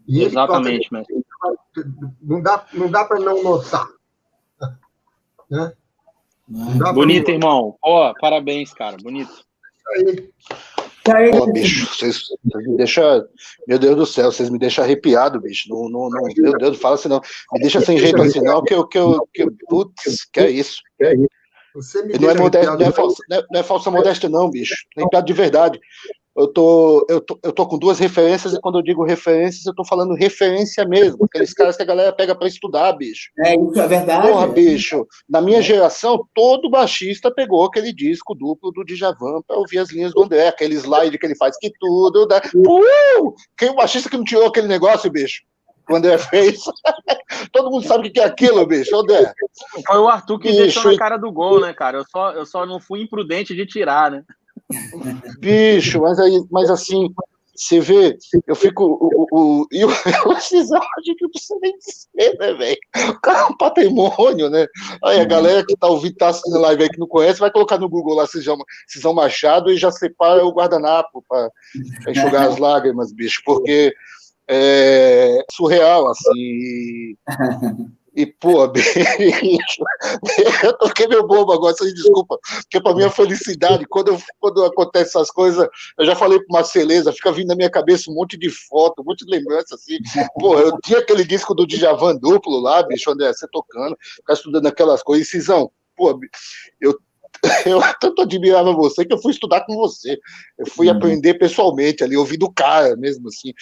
E exatamente, ele toca, não dá para não notar, né? Bonito, irmão. Parabéns, cara. Bonito. Bicho, vocês me deixam. Meu Deus do céu, vocês me deixam arrepiado, bicho. Não, meu Deus, não fala assim, não. Me deixa sem jeito assim, não, putz, que é isso? Não é falsa modéstia, não, bicho. Nem piada de verdade. Eu tô com duas referências, e quando eu digo referências, eu tô falando referência mesmo. Aqueles caras que a galera pega pra estudar, bicho. Isso é verdade. Porra, bicho. Na minha geração, todo baixista pegou aquele disco duplo do Djavan pra ouvir as linhas do André, aquele slide que ele faz que tudo. Quem o baixista que não tirou aquele negócio, bicho? O André fez. Todo mundo sabe o que é aquilo, bicho. André. Foi o Arthur que deixou na cara do gol, né, cara? Eu só não fui imprudente de tirar, né? Bicho, mas assim, você vê, eu fico. E o Cisão, a gente não precisa nem dizer, né, velho? O cara é um patrimônio, né? Aí a galera que tá ouvindo, tá assistindo a live aí que não conhece, vai colocar no Google lá Cisão Machado e já separa o guardanapo pra enxugar as lágrimas, bicho, porque é surreal, assim. E, pô, bicho, eu toquei meu bobo agora, vocês desculpa, porque pra minha felicidade, quando acontece essas coisas, eu já falei pro Marceleza, fica vindo na minha cabeça um monte de foto, um monte de lembrança, assim. Pô, eu tinha aquele disco do Djavan duplo lá, bicho, André, você tocando, ficar estudando aquelas coisas. E, Cisão, pô, eu tanto admirava você que eu fui estudar com você. Eu fui aprender pessoalmente ali, ouvindo o cara mesmo, assim.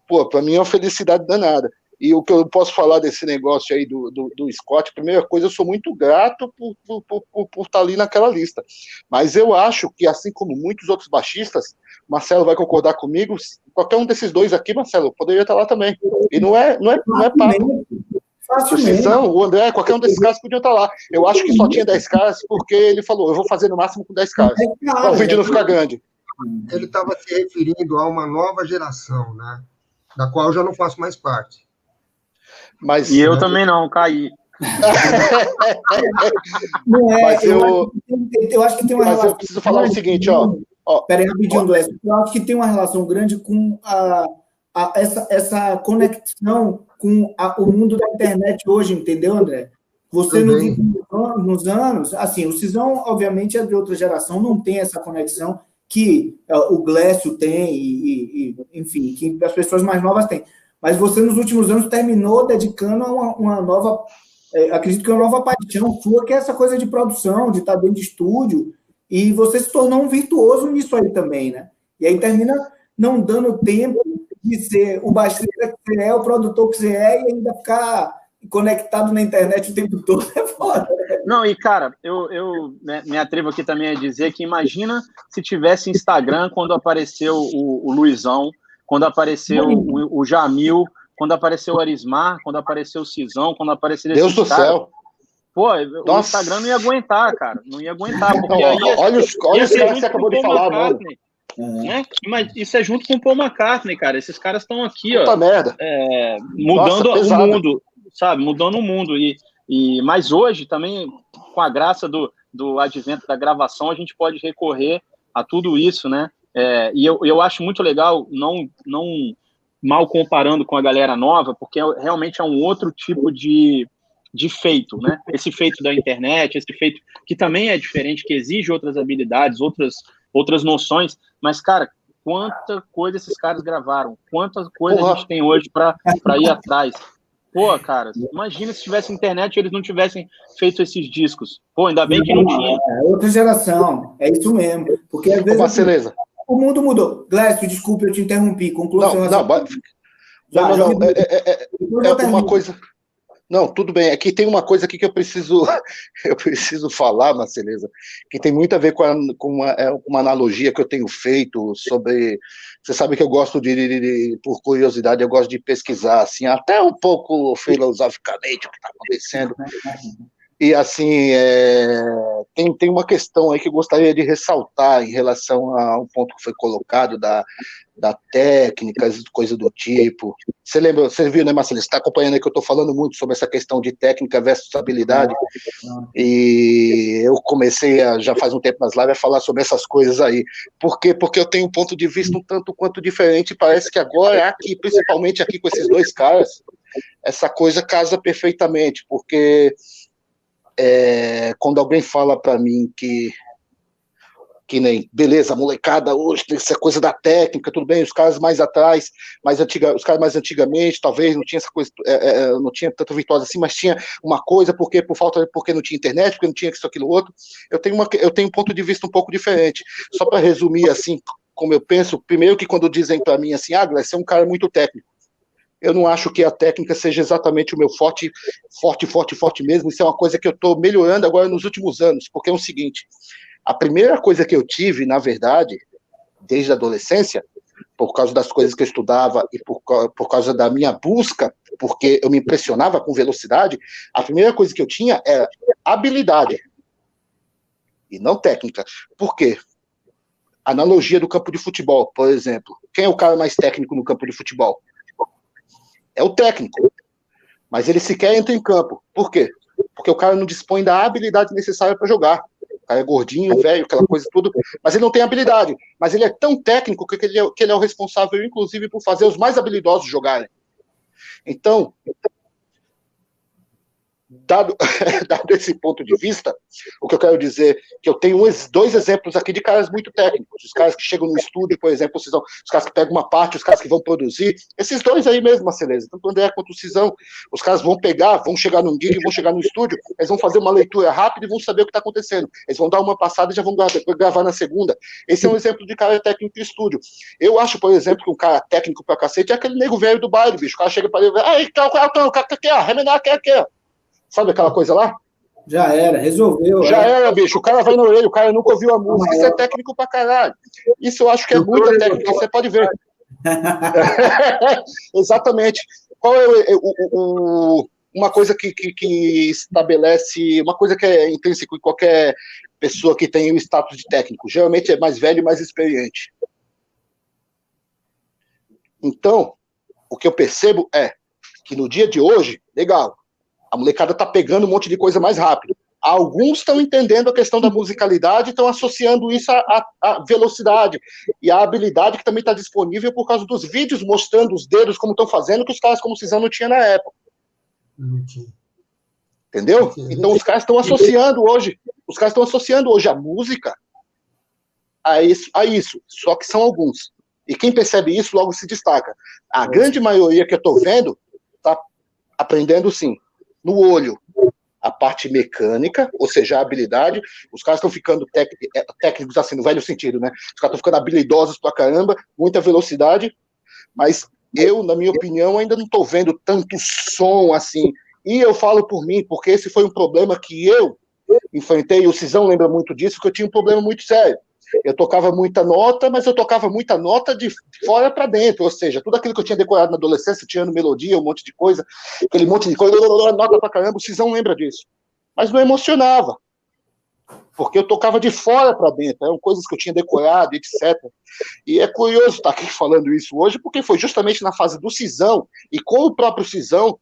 Pô, pra mim é uma felicidade danada. E o que eu posso falar desse negócio aí do Scott, primeira coisa, eu sou muito grato por estar ali naquela lista. Mas eu acho que, assim como muitos outros baixistas, Marcelo vai concordar comigo, qualquer um desses dois aqui, Marcelo, poderia estar lá também. E não é papo. O André, qualquer um desses caras podia estar lá. Eu acho que só tinha 10 caras porque ele falou, eu vou fazer no máximo com 10 caras, para o vídeo não ficar grande. Ele estava se referindo a uma nova geração, né? Da qual eu já não faço mais parte. Mas, e eu também não, caí. Mas eu acho que tem uma relação. Mas eu preciso falar o seguinte, ó. Peraí, rapidinho, Glass. Eu acho que tem uma relação grande com essa conexão com o mundo da internet hoje, entendeu, André? Você nos anos, assim, o Cisão, obviamente, é de outra geração, não tem essa conexão que o Glécio tem, enfim, que as pessoas mais novas têm. Mas você, nos últimos anos, terminou dedicando a uma nova, acredito que uma nova paixão sua, que é essa coisa de produção, de estar dentro de estúdio, e você se tornou um virtuoso nisso aí também, né? E aí termina não dando tempo de ser o baixista que você é, o produtor que você é, e ainda ficar conectado na internet o tempo todo é foda. Não, e cara, né, me atrevo aqui também a dizer que imagina se tivesse Instagram quando apareceu o Luizão, quando apareceu o Jamil, quando apareceu o Arismar, quando apareceu o Cisão, quando apareceu Deus do céu. Pô, o Instagram não ia aguentar, cara. Não ia aguentar, porque não, aí olha os caras que você acabou de falar, mano. Né? Mas isso é junto com o Paul McCartney, cara. Esses caras estão aqui, puta merda. Mudando o mundo, sabe? Mudando o mundo. Mas hoje também, com a graça do advento da gravação, a gente pode recorrer a tudo isso, né? E eu acho muito legal, não mal comparando com a galera nova, porque realmente é um outro tipo de feito, né? Esse feito da internet, esse feito que também é diferente, que exige outras habilidades, outras noções, mas, cara, quanta coisa esses caras gravaram, quanta coisa a gente tem hoje para ir atrás. Pô, cara, imagina se tivesse internet e eles não tivessem feito esses discos. Pô, ainda bem que não tinha. É outra geração, é isso mesmo. Porque às vezes beleza. O mundo mudou. Glécio, desculpa, eu te interrompi. Conclua seu raciocínio. É uma coisa... Não, tudo bem. Aqui tem uma coisa aqui que eu preciso falar, Marceleza, que tem muito a ver com uma analogia que eu tenho feito sobre... Você sabe que eu gosto por curiosidade, eu gosto de pesquisar, assim, até um pouco filosoficamente o que está acontecendo. E, assim, tem uma questão aí que eu gostaria de ressaltar em relação a um ponto que foi colocado da técnicas, coisa do tipo. Você viu, né, Marcelo? Você está acompanhando aí que eu estou falando muito sobre essa questão de técnica versus habilidade. E eu comecei, já faz um tempo nas lives, a falar sobre essas coisas aí. Por quê? Porque eu tenho um ponto de vista um tanto quanto diferente. Parece que agora, aqui, principalmente aqui com esses dois caras, essa coisa casa perfeitamente. Porque quando alguém fala para mim que nem, beleza, a molecada hoje tem essa coisa da técnica, tudo bem, os caras mais atrás, os caras mais antigamente, talvez não tinha essa coisa, não tinha tanta virtuosa assim, mas tinha uma coisa, porque não tinha internet, porque não tinha isso, aquilo, outro. Eu tenho um ponto de vista um pouco diferente. Só para resumir, assim, como eu penso, primeiro que quando dizem para mim assim, você é um cara muito técnico. Eu não acho que a técnica seja exatamente o meu forte mesmo. Isso é uma coisa que eu estou melhorando agora nos últimos anos, porque é o seguinte: a primeira coisa que eu tive, na verdade, desde a adolescência, por causa das coisas que eu estudava e por causa da minha busca, porque eu me impressionava com velocidade, a primeira coisa que eu tinha era habilidade e não técnica. Por quê? Analogia do campo de futebol, por exemplo. Quem é o cara mais técnico no campo de futebol? É o técnico, mas ele sequer entra em campo. Por quê? Porque o cara não dispõe da habilidade necessária para jogar. O cara é gordinho, velho, aquela coisa tudo, mas ele não tem habilidade. Mas ele é tão técnico que ele é o responsável, inclusive, por fazer os mais habilidosos jogarem. Então, dado esse ponto de vista, o que eu quero dizer é que eu tenho dois exemplos aqui de caras muito técnicos, os caras que chegam no estúdio, por exemplo, os caras que pegam uma parte, os caras que vão produzir, esses dois aí mesmo, Marceleza, tanto o André quanto o Cisão, os caras vão chegar num gig, vão chegar no estúdio, eles vão fazer uma leitura rápida e vão saber o que está acontecendo, eles vão dar uma passada e já vão gravar na segunda. Esse é um exemplo de cara técnico de estúdio. Eu acho, por exemplo, que um cara técnico pra cacete é aquele nego velho do baile, bicho, o cara chega pra ele, remenar, sabe aquela coisa lá? Já era, resolveu. Já era, bicho. O cara vai na orelha, o cara nunca ouviu a música. Isso é técnico pra caralho. Isso eu acho que é muita técnica, você pode ver. Exatamente. Qual é uma coisa que estabelece, uma coisa que é intrínseco em qualquer pessoa que tem o status de técnico? Geralmente é mais velho e mais experiente. Então, o que eu percebo é que no dia de hoje, legal, a molecada tá pegando um monte de coisa mais rápido. Alguns estão entendendo a questão da musicalidade e estão associando isso à velocidade e à habilidade que também está disponível por causa dos vídeos mostrando os dedos como estão fazendo, que os caras como Cisão não tinha na época. Entendeu? Então os caras estão associando hoje. Os caras estão associando hoje a música a isso. Só que são alguns. E quem percebe isso logo se destaca. A grande maioria que eu estou vendo está aprendendo sim. No olho. a parte mecânica, ou seja, a habilidade. Os caras estão ficando técnicos assim, no velho sentido, né? Os caras estão ficando habilidosos pra caramba, muita velocidade, mas eu, na minha opinião, ainda não estou vendo tanto som assim. E eu falo por mim, porque esse foi um problema que eu enfrentei, o Cisão lembra muito disso, porque eu tinha um problema muito sério. Eu tocava muita nota, mas eu tocava muita nota de fora para dentro, ou seja, tudo aquilo que eu tinha decorado na adolescência, tinha melodia, um monte de coisa, aquele monte de coisa, nota pra caramba, o Cisão lembra disso. Mas não emocionava, porque eu tocava de fora para dentro, eram coisas que eu tinha decorado, etc. E é curioso estar aqui falando isso hoje, porque foi justamente na fase do Cisão, e com o próprio Cisão,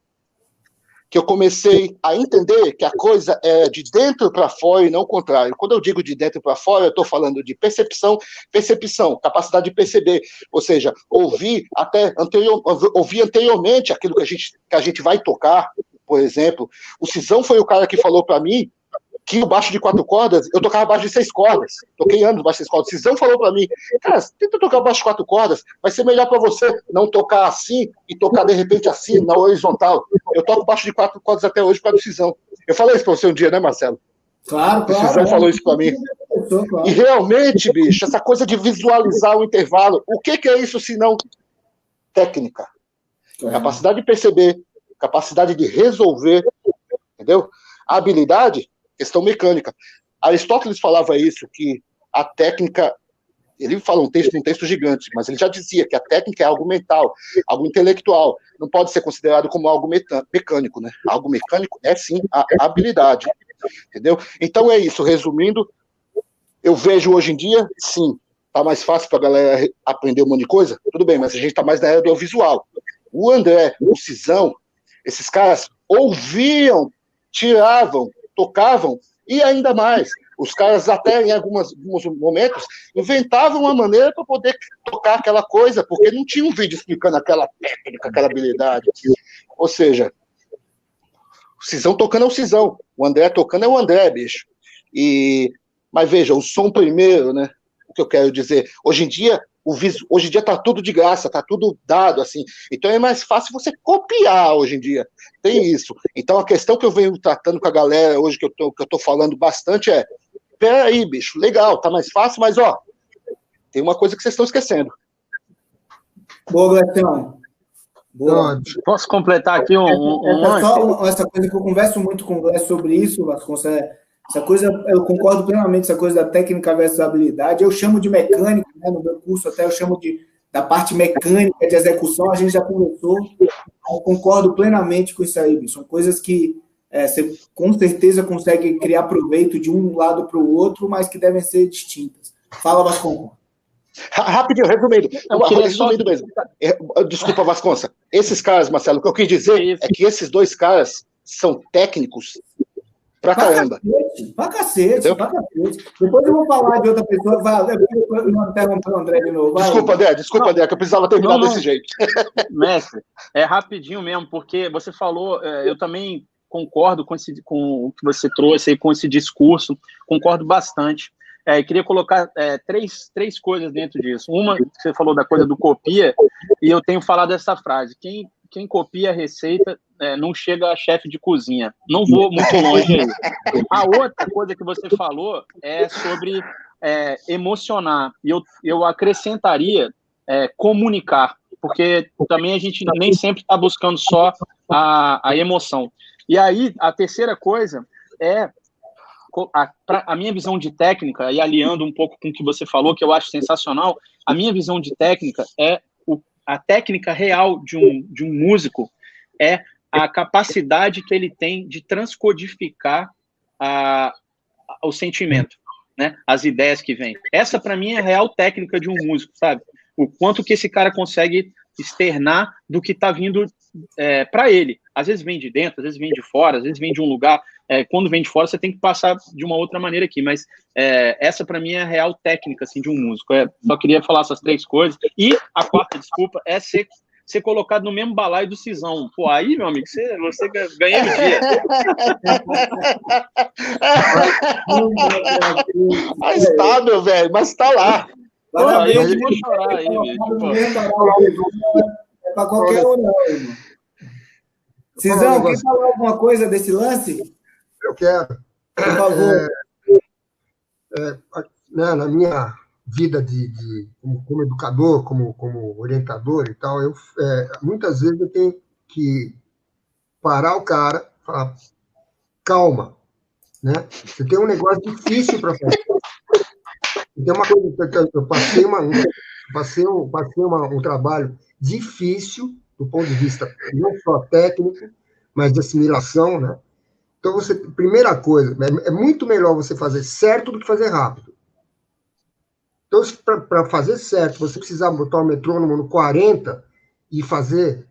que eu comecei a entender que a coisa é de dentro para fora e não o contrário. Quando eu digo de dentro para fora, eu estou falando de percepção, capacidade de perceber, ou seja, ouvir anteriormente aquilo que a gente vai tocar, por exemplo. O Cisão foi o cara que falou para mim que o baixo de 4 cordas, eu tocava baixo de 6 cordas. Toquei anos baixo de 6 cordas. O Cisão falou pra mim, cara, tenta tocar baixo de 4 cordas, vai ser melhor pra você não tocar assim e tocar de repente assim, na horizontal. Eu toco baixo de 4 cordas até hoje por causa do Cisão. Eu falei isso pra você um dia, né, Marcelo? Claro. O Cisão falou isso pra mim. E realmente, bicho, essa coisa de visualizar o intervalo, o que é isso se não técnica? Capacidade de perceber, capacidade de resolver, entendeu? A habilidade, questão mecânica. Aristóteles falava isso, que a técnica, ele fala um texto gigante, mas ele já dizia que a técnica é algo mental, algo intelectual, não pode ser considerado como algo mecânico, né? Algo mecânico é sim a habilidade, entendeu? Então é isso, resumindo, eu vejo hoje em dia, sim, tá mais fácil pra galera aprender um monte de coisa, tudo bem, mas a gente tá mais na era do audiovisual. O André, o Cisão, esses caras ouviam, tiravam, tocavam, e ainda mais, os caras até em alguns momentos inventavam uma maneira para poder tocar aquela coisa, porque não tinha um vídeo explicando aquela técnica, aquela habilidade. Ou seja, o Cisão tocando é o Cisão, o André tocando é o André, bicho. Mas veja, o som primeiro, né? O que eu quero dizer, hoje em dia tá tudo de graça, tá tudo dado, assim. Então é mais fácil você copiar hoje em dia. Tem isso. Então a questão que eu venho tratando com a galera hoje, que eu tô falando bastante é, peraí, bicho, legal, tá mais fácil, mas ó, tem uma coisa que vocês estão esquecendo. Boa, Gletão. Boa. Posso completar aqui essa coisa que eu converso muito com o Gleison sobre isso, Vasconcelos, essa coisa, eu concordo plenamente, essa coisa da técnica versus habilidade, eu chamo de mecânica, né, no meu curso até eu chamo da parte mecânica de execução, a gente já conversou, eu concordo plenamente com isso aí, bicho. São coisas que você com certeza consegue criar proveito de um lado para o outro, mas que devem ser distintas. Fala, Vasconcelos. Rapidinho, resumindo mesmo. Desculpa, Vasconcelos. Esses caras, Marcelo, o que eu quis dizer é que esses dois caras são técnicos pra caramba. Pra cacete. Depois eu vou falar de outra pessoa. Eu não interromper o André de novo. Desculpa, André, que eu precisava terminar desse jeito. Mestre, é rapidinho mesmo, porque você falou, eu também concordo com o que você trouxe aí, com esse discurso, concordo bastante. Queria colocar três coisas dentro disso. Uma, você falou da coisa do copia, e eu tenho falado essa frase: quem copia a receita não chega a chefe de cozinha. Não vou muito longe aí. A outra coisa que você falou é sobre emocionar. E eu acrescentaria comunicar, porque também a gente nem sempre está buscando só a emoção. E aí, a terceira coisa é a minha visão de técnica, e aliando um pouco com o que você falou, que eu acho sensacional, a minha visão de técnica a técnica real de um músico é a capacidade que ele tem de transcodificar o sentimento, né? As ideias que vêm. Essa, para mim, é a real técnica de um músico, sabe? O quanto que esse cara consegue externar do que está vindo para ele. Às vezes vem de dentro, às vezes vem de fora, às vezes vem de um lugar. Quando vem de fora, você tem que passar de uma outra maneira aqui, mas essa, para mim, é a real técnica assim, de um músico. Só queria falar essas três coisas. E a quarta, desculpa, é ser colocado no mesmo balaio do Cisão. Pô, aí, meu amigo, você ganha o dia. Mas tá, meu velho, mas tá lá. Eu vou chorar aí, bicho. É pra qualquer um, não, irmão. Cisão, quer falar alguma coisa desse lance? Eu quero. Por favor. Né, na minha vida como educador, como orientador e tal, muitas vezes eu tenho que parar o cara, falar, calma, né? Você tem um negócio difícil para fazer. Tem uma coisa, eu passei um trabalho difícil do ponto de vista não só técnico, mas de assimilação, né? Então, primeira coisa, é muito melhor você fazer certo do que fazer rápido. Então, para fazer certo, você precisar botar o metrônomo no 40 e fazer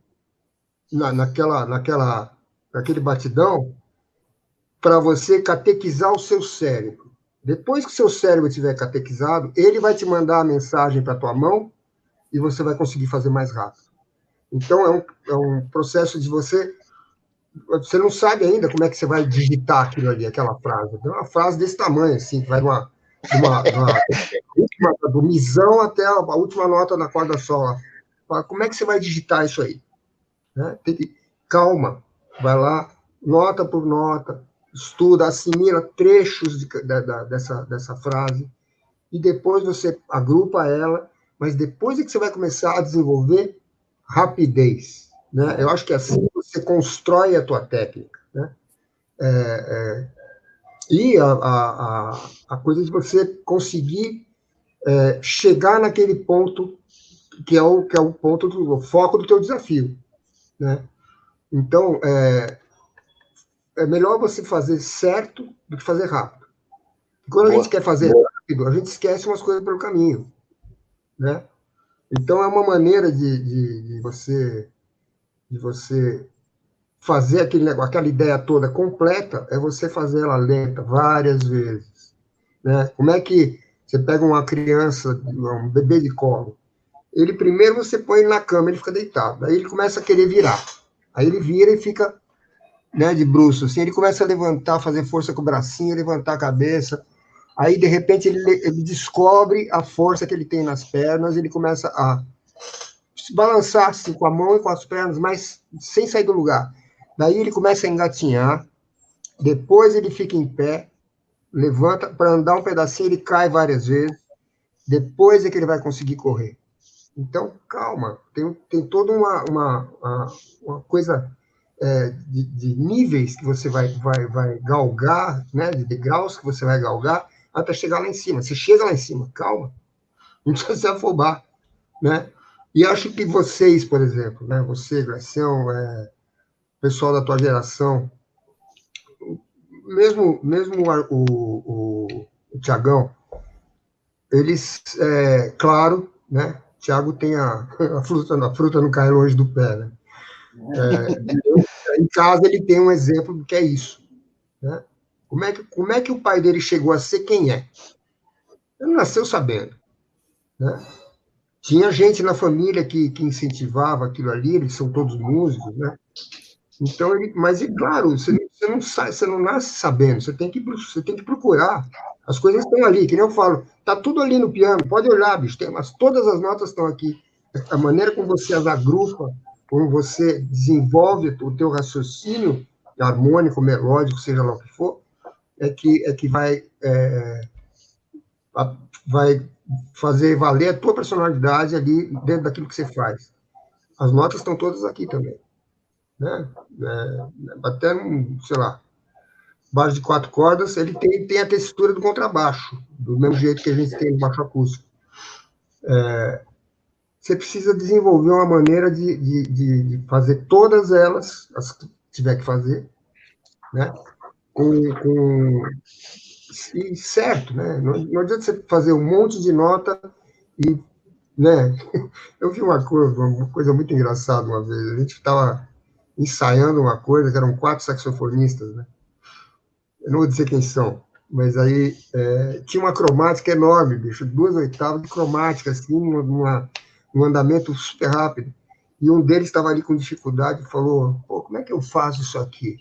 naquele batidão, para você catequizar o seu cérebro. Depois que o seu cérebro estiver catequizado, ele vai te mandar a mensagem para a tua mão e você vai conseguir fazer mais rápido. Então, é um processo de você não sabe ainda como é que você vai digitar aquilo ali, aquela frase. Tem uma frase desse tamanho, assim, que vai do misão até a última nota da corda sol. Como é que você vai digitar isso aí? Né? Calma, vai lá, nota por nota, estuda, assimila trechos dessa frase, e depois você agrupa ela, mas depois é que você vai começar a desenvolver rapidez. Né? Eu acho que assim você constrói a tua técnica. Né? E a coisa de você conseguir chegar naquele ponto que é o ponto o foco do teu desafio. Né? Então, é melhor você fazer certo do que fazer rápido. E quando a gente quer fazer rápido, a gente esquece umas coisas pelo caminho. Né? Então, é uma maneira de você fazer aquela ideia toda completa, é você fazer ela lenta várias vezes. Né? Como é que você pega uma criança, um bebê de colo, ele primeiro você põe ele na cama, ele fica deitado, aí ele começa a querer virar, aí ele vira e fica, né, de bruço, assim, ele começa a levantar, fazer força com o bracinho, levantar a cabeça, aí de repente ele descobre a força que ele tem nas pernas, ele começa a se balançar assim, com a mão e com as pernas, mas sem sair do lugar. Daí ele começa a engatinhar, depois ele fica em pé, levanta para andar um pedacinho, ele cai várias vezes, depois é que ele vai conseguir correr. Então, calma, tem toda uma coisa de níveis que você vai galgar, né, de degraus que você vai galgar, até chegar lá em cima. Você chega lá em cima, calma, não precisa se afobar, né? E acho que vocês, por exemplo, né, você, Gracião, pessoal da tua geração, mesmo o Tiagão, eles, claro, né? Tiago tem a fruta não cai longe do pé, né? Em casa ele tem um exemplo do que é isso. Né? Como é que o pai dele chegou a ser quem é? Ele não nasceu sabendo. Né? Tinha gente na família que incentivava aquilo ali, eles são todos músicos, né? Então, mas claro, você não nasce sabendo, você tem que procurar. As coisas estão ali, que nem eu falo, está tudo ali no piano, pode olhar, bicho, mas todas as notas estão aqui. A maneira como você as agrupa, como você desenvolve o teu raciocínio harmônico, melódico, seja lá o que for, é que vai fazer valer a tua personalidade ali dentro daquilo que você faz. As notas estão todas aqui também. Né? Até, sei lá, baixo de 4 cordas, ele tem a textura do contrabaixo, do mesmo jeito que a gente tem no baixo acústico. Você precisa desenvolver uma maneira de fazer todas elas, as que tiver que fazer, né? E certo, né? Não adianta você fazer um monte de nota e, né? Eu vi uma coisa muito engraçada uma vez, a gente estava ensaiando uma coisa, que eram 4 saxofonistas, né? Eu não vou dizer quem são, mas aí tinha uma cromática enorme, bicho, 2 oitavas de cromática, assim, um andamento super rápido. E um deles estava ali com dificuldade e falou, pô, como é que eu faço isso aqui?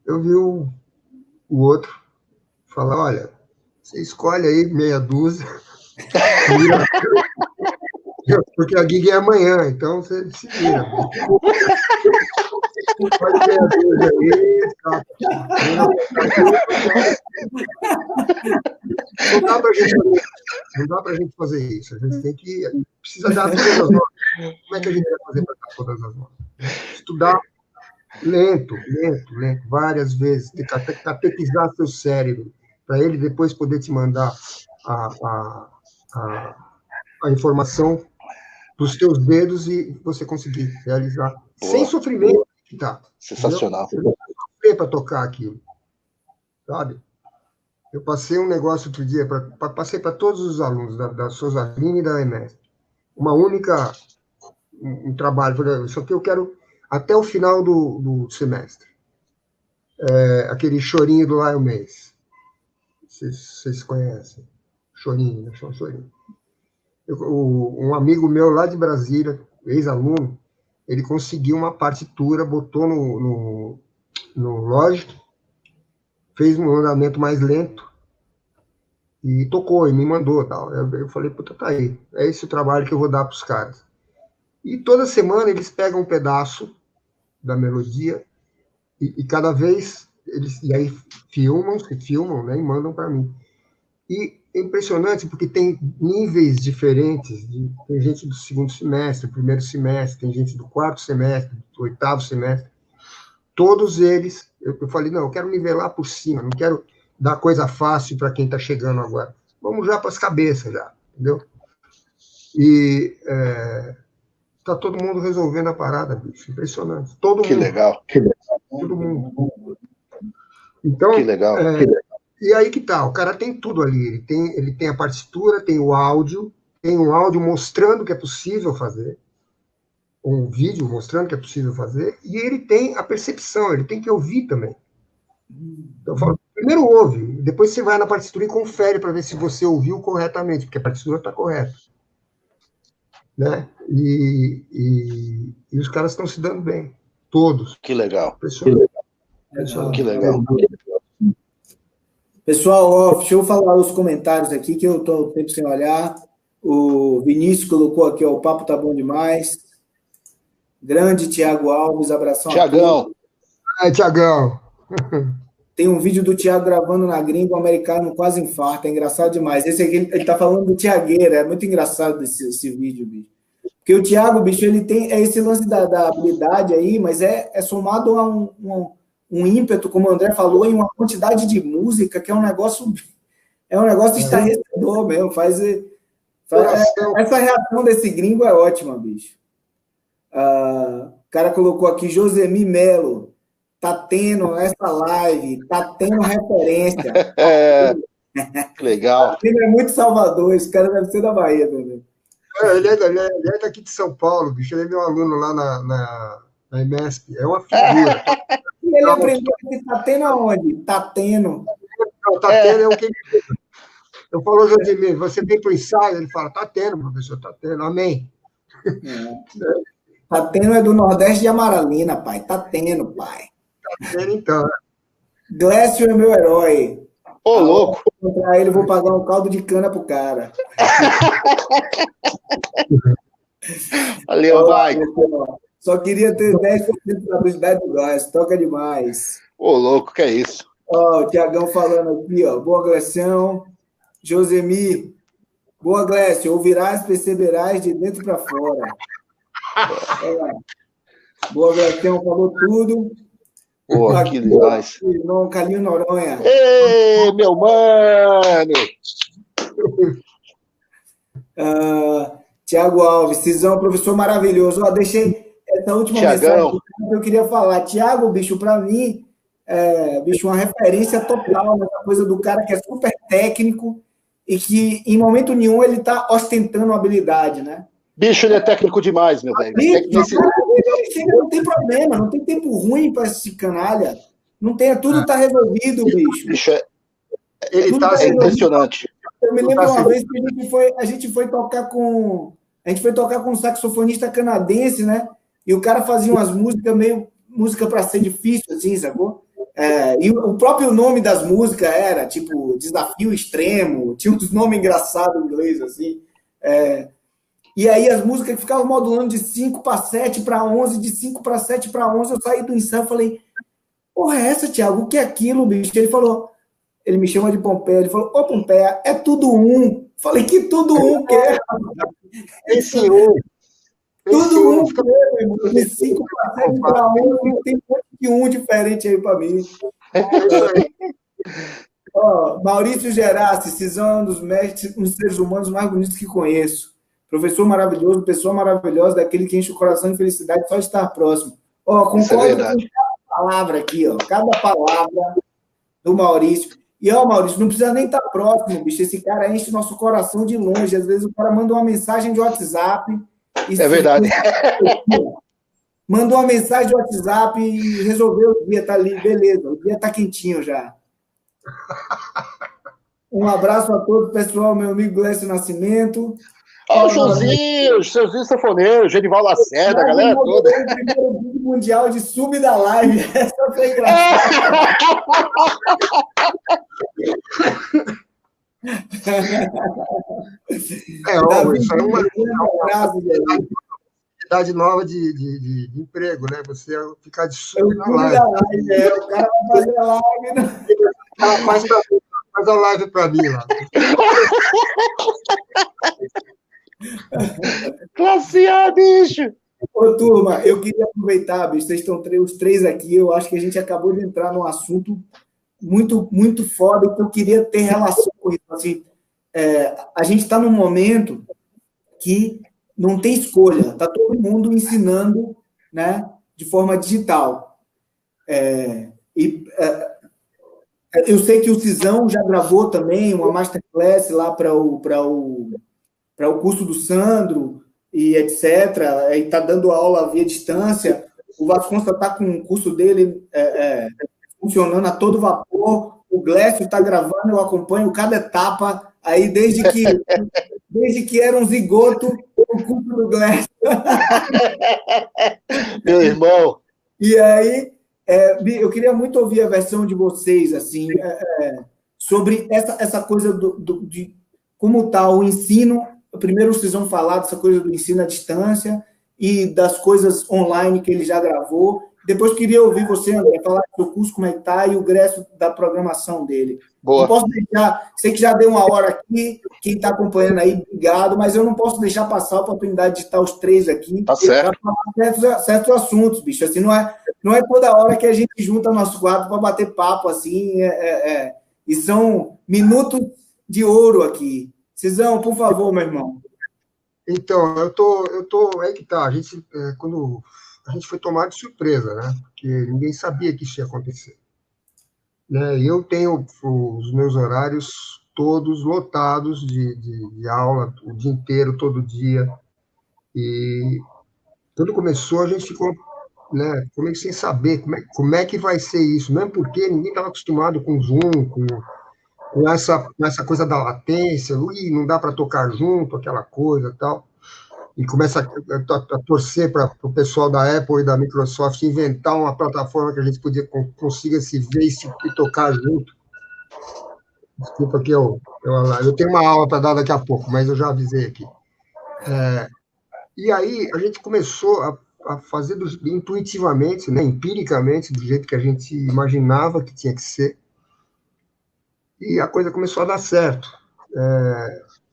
Eu vi o outro falar, olha, você escolhe aí meia dúzia, porque a gig é amanhã, então você se vira. Pode ter a Deus aí, tá? Não dá pra gente fazer isso. A gente tem que... Precisa dar todas as notas. Como é que a gente vai fazer para dar todas as notas? Estudar lento, várias vezes. Tem que catequizar seu cérebro, para ele depois poder te mandar a informação dos teus dedos e você conseguir realizar. Boa. Sem sofrimento. Tá. Sensacional. Eu não sofri para tocar aquilo, sabe? Eu passei um negócio outro dia, passei para todos os alunos da Souza Lima e da EMESP. Um trabalho, falei, isso aqui eu quero até o final do semestre. Aquele chorinho do Lion Mays. Vocês conhecem? Chorinho, né? Chorinho. Um amigo meu lá de Brasília, ex-aluno, ele conseguiu uma partitura, botou no Logic, fez um andamento mais lento e tocou, e me mandou. Tal. Eu falei, puta, tá aí. É esse o trabalho que eu vou dar para os caras. E toda semana eles pegam um pedaço da melodia e cada vez e aí filmam, né, e mandam para mim. E é impressionante porque tem níveis diferentes. Tem gente do segundo semestre, primeiro semestre, tem gente do quarto semestre, do oitavo semestre. Todos eles, eu falei, não, eu quero nivelar por cima, não quero dar coisa fácil para quem está chegando agora. Vamos já para as cabeças, já, entendeu? E tá todo mundo resolvendo a parada, bicho. Impressionante. Todo que mundo. Legal. Todo mundo. Então, que legal. E aí que tá, o cara tem tudo ali. Ele tem a partitura, tem o áudio, tem um áudio mostrando que é possível fazer, um vídeo mostrando que é possível fazer, e ele tem a percepção, ele tem que ouvir também. Então, eu falo, primeiro ouve, depois você vai na partitura e confere para ver se você ouviu corretamente, porque a partitura está correta. Né? E os caras estão se dando bem, todos. Que legal. Que legal. Pessoal, deixa eu falar os comentários aqui, que eu estou o tempo sem olhar. O Vinícius colocou aqui, ó, o papo tá bom demais. Grande Tiago Alves, abração. Tiagão. Tiagão. Tem um vídeo do Tiago gravando na gringa, o americano quase infarta, é engraçado demais. Esse aqui, ele tá falando do Tiagueira, é muito engraçado esse vídeo, bicho. Porque o Tiago, bicho, ele tem esse lance da habilidade aí, mas é somado a um ímpeto, como o André falou, em uma quantidade de música que é um negócio estarrecedor mesmo. Essa reação desse gringo é ótima, bicho. O cara colocou aqui, Josemi Melo, tá tendo essa live, tá tendo referência. Legal. Ele é muito Salvador, esse cara deve ser da Bahia também. Ele é daqui de São Paulo, bicho. Ele é meu aluno lá na EMESP. É uma figura. E ele aprendeu que tá tendo aonde? Tá tendo. Não, tá tendo é o que ele... Eu falo, José, você vem para o ensaio? Ele fala, tá tendo, professor, tá tendo. Amém. Tá tendo é do Nordeste de Amaralina, pai. Tá tendo, pai. Tá tendo, então. Glécio é meu herói. Ô, louco. Vou encontrar ele, vou pagar um caldo de cana pro cara. Valeu, Mike. Só queria ter 10% da habilidade do gás. Toca demais. Ô, louco, que é isso? Ó, o Tiagão falando aqui, ó. Boa, Gleção. Josemi. Boa, Glécio. Ouvirás, perceberás de dentro para fora. Boa, Gleção. Falou tudo. Pô, que demais. Irmão Calil Noronha. Ei, meu mano! Tiago Alves, Cisão, professor maravilhoso. Ó, deixei essa última mensagem que eu queria falar. Tiago, bicho, para mim, bicho, uma referência total nessa coisa do cara que é super técnico e que, em momento nenhum, ele está ostentando habilidade, né? Bicho, ele é técnico demais, meu velho. Não tem problema, não tem tempo ruim para esse canalha. Não tem, tudo está resolvido, bicho. Bicho, ele tá impressionante. Eu me lembro uma vez que a gente foi tocar com um saxofonista canadense, né? E o cara fazia umas músicas meio música para ser difícil, assim, sacou? E o próprio nome das músicas era tipo Desafio Extremo, tinha uns nomes engraçados em inglês, assim. E aí as músicas ficavam modulando de 5 para 7 para 11, de 5 para 7 para 11. Eu saí do ensaio e falei, porra, é essa, Thiago? O que é aquilo, bicho? Ele falou, ele me chama de Pompeia, ele falou, ô Pompeia, é tudo um. Falei, que tudo um que é? Esse um. Tudo um que é, meu irmão. De 5 para 7 para 11, tem um monte de um diferente aí para mim. Ó, Maurício Gerassi, Cisão é um dos mestres, um dos seres humanos mais bonitos que conheço. Professor maravilhoso, pessoa maravilhosa, daquele que enche o coração de felicidade só estar próximo. Ó, concordo com cada palavra aqui, ó, cada palavra do Maurício. E, ó, Maurício, não precisa nem estar próximo, bicho. Esse cara enche nosso coração de longe. Às vezes o cara manda uma mensagem de WhatsApp. É verdade. Mandou uma mensagem de WhatsApp e resolveu o dia, tá ali, beleza, o dia tá quentinho já. Um abraço a todos, pessoal, meu amigo Glécio Nascimento. Ó, o Joãozinho Sanfoneiro, Genival Lacerda, a galera toda. O primeiro vídeo mundial de sub da live. Essa foi engraçada. Isso é uma idade nova de emprego, né? Você ficar de sub na live. O cara vai fazer a live. Né? Faz a live para mim lá. Classe A, bicho! Ô, turma, eu queria aproveitar, bicho, vocês estão os três aqui, eu acho que a gente acabou de entrar num assunto muito, muito foda, então eu queria ter relação com isso. Assim, a gente está num momento que não tem escolha, está todo mundo ensinando, né, de forma digital. Eu sei que o Cisão já gravou também uma masterclass lá para o curso do Sandro, e etc., e está dando aula via distância. O Vasconcelos está com o curso dele funcionando a todo vapor. O Glécio está gravando, eu acompanho cada etapa, aí desde que era um zigoto, o curso do Glécio. Meu irmão. E aí, eu queria muito ouvir a versão de vocês, assim, sobre essa coisa de como está o ensino. Primeiro vocês vão falar dessa coisa do ensino à distância e das coisas online que ele já gravou. Depois queria ouvir você, André, falar do seu curso, como é que está, e o Grécio da programação dele. Boa. Não posso deixar, sei que já deu uma hora aqui, quem está acompanhando aí, obrigado, mas eu não posso deixar passar a oportunidade de estar os três aqui. Tá certo. Para falar certos assuntos, bicho. Assim, não é toda hora que a gente junta nosso quadro para bater papo, assim, e são minutos de ouro aqui. Cisão, por favor, meu irmão. Então, eu tô aí que tá. Quando a gente foi tomado de surpresa, né? Porque ninguém sabia que isso ia acontecer. Né? E eu tenho os meus horários todos lotados de aula, o dia inteiro, todo dia. E quando começou, a gente ficou, né, meio que sem saber como é que vai ser isso. Mesmo porque ninguém estava acostumado com Zoom, com essa coisa da latência, não dá para tocar junto, aquela coisa e tal, e começa a torcer para o pessoal da Apple e da Microsoft inventar uma plataforma que a gente consiga se ver e tocar junto. Desculpa que eu tenho uma aula para dar daqui a pouco, mas eu já avisei aqui. E aí a gente começou a fazer intuitivamente, né, empiricamente, do jeito que a gente imaginava que tinha que ser, e a coisa começou a dar certo.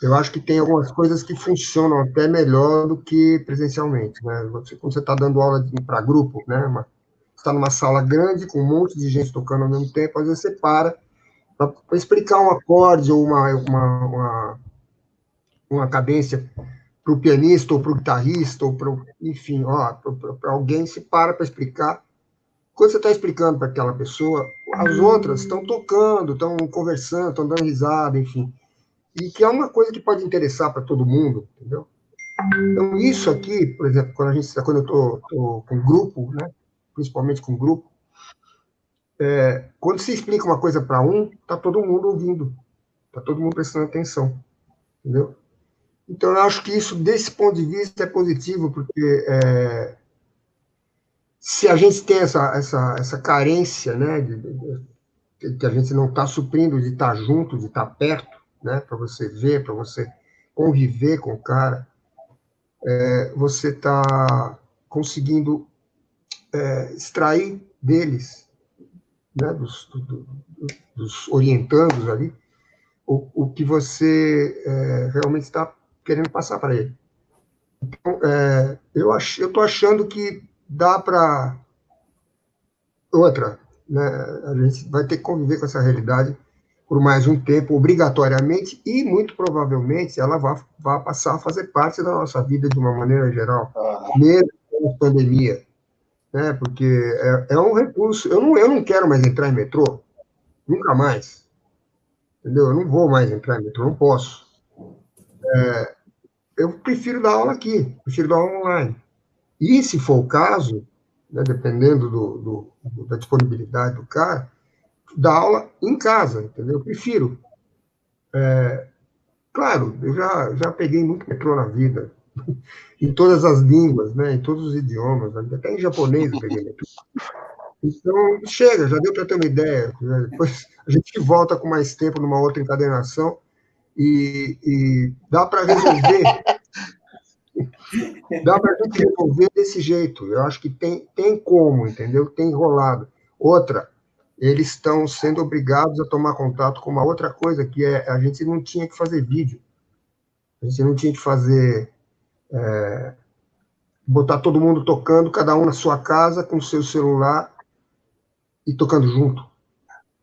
Eu acho que tem algumas coisas que funcionam até melhor do que presencialmente, né? Quando você está dando aula para grupo, né? Você está numa sala grande com um monte de gente tocando ao mesmo tempo, às vezes você para explicar um acorde ou uma cadência para o pianista ou para o guitarrista ou enfim, para alguém, se para explicar. Quando você está explicando para aquela pessoa, as outras estão tocando, estão conversando, estão dando risada, enfim. E que é uma coisa que pode interessar para todo mundo, entendeu? Então, isso aqui, por exemplo, quando eu estou com grupo, né, principalmente com grupo, quando se explica uma coisa para está todo mundo ouvindo, está todo mundo prestando atenção, entendeu? Então, eu acho que isso, desse ponto de vista, é positivo, porque se a gente tem essa carência, né, que a gente não está suprindo de estar junto, de estar perto, né, para você ver, para você conviver com o cara, você está conseguindo extrair deles, né, dos orientandos ali, o que você realmente está querendo passar para ele. Então, eu estou achando que dá para... Outra, né, a gente vai ter que conviver com essa realidade por mais um tempo, obrigatoriamente, e muito provavelmente ela vai passar a fazer parte da nossa vida de uma maneira geral, mesmo com a pandemia, né, porque é um recurso. Eu não quero mais entrar em metrô, nunca mais, entendeu? Eu não vou mais entrar em metrô, não posso. Eu prefiro dar aula aqui, prefiro dar aula online. E, se for o caso, né, dependendo da disponibilidade do cara, dar aula em casa, entendeu? Eu prefiro. Claro, eu já peguei muito metrô na vida, em todas as línguas, né, em todos os idiomas, até em japonês eu peguei metrô. Então, chega, já deu para ter uma ideia. Né? Depois a gente volta com mais tempo numa outra encadenação e dá para resolver. Dá para a gente resolver desse jeito. Eu acho que tem como, entendeu? Tem enrolado. Outra, eles estão sendo obrigados a tomar contato com uma outra coisa, que a gente não tinha que fazer vídeo. A gente não tinha que fazer... botar todo mundo tocando, cada um na sua casa, com o seu celular, e tocando junto.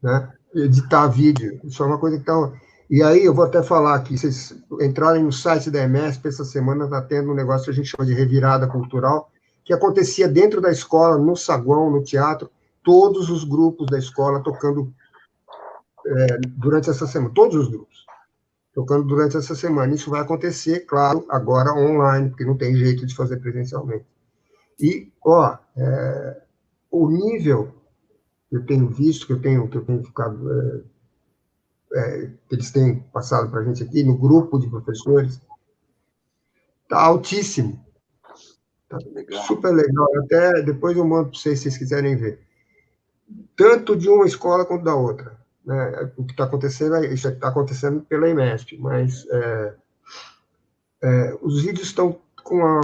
Né? Editar vídeo. Isso é uma coisa que está... E aí, eu vou até falar aqui, vocês entrarem no site da EMESP, essa semana está tendo um negócio que a gente chama de revirada cultural, que acontecia dentro da escola, no saguão, no teatro, todos os grupos da escola tocando durante essa semana, todos os grupos, tocando durante essa semana. Isso vai acontecer, claro, agora online, porque não tem jeito de fazer presencialmente. E, o nível que eu tenho visto, que eu tenho ficado... que eles têm passado para a gente aqui, no grupo de professores, está altíssimo. Tá super legal. Até depois eu mando para vocês, se vocês quiserem ver. Tanto de uma escola quanto da outra. Né? O que está acontecendo, isso está acontecendo pela EMESP, mas os vídeos estão com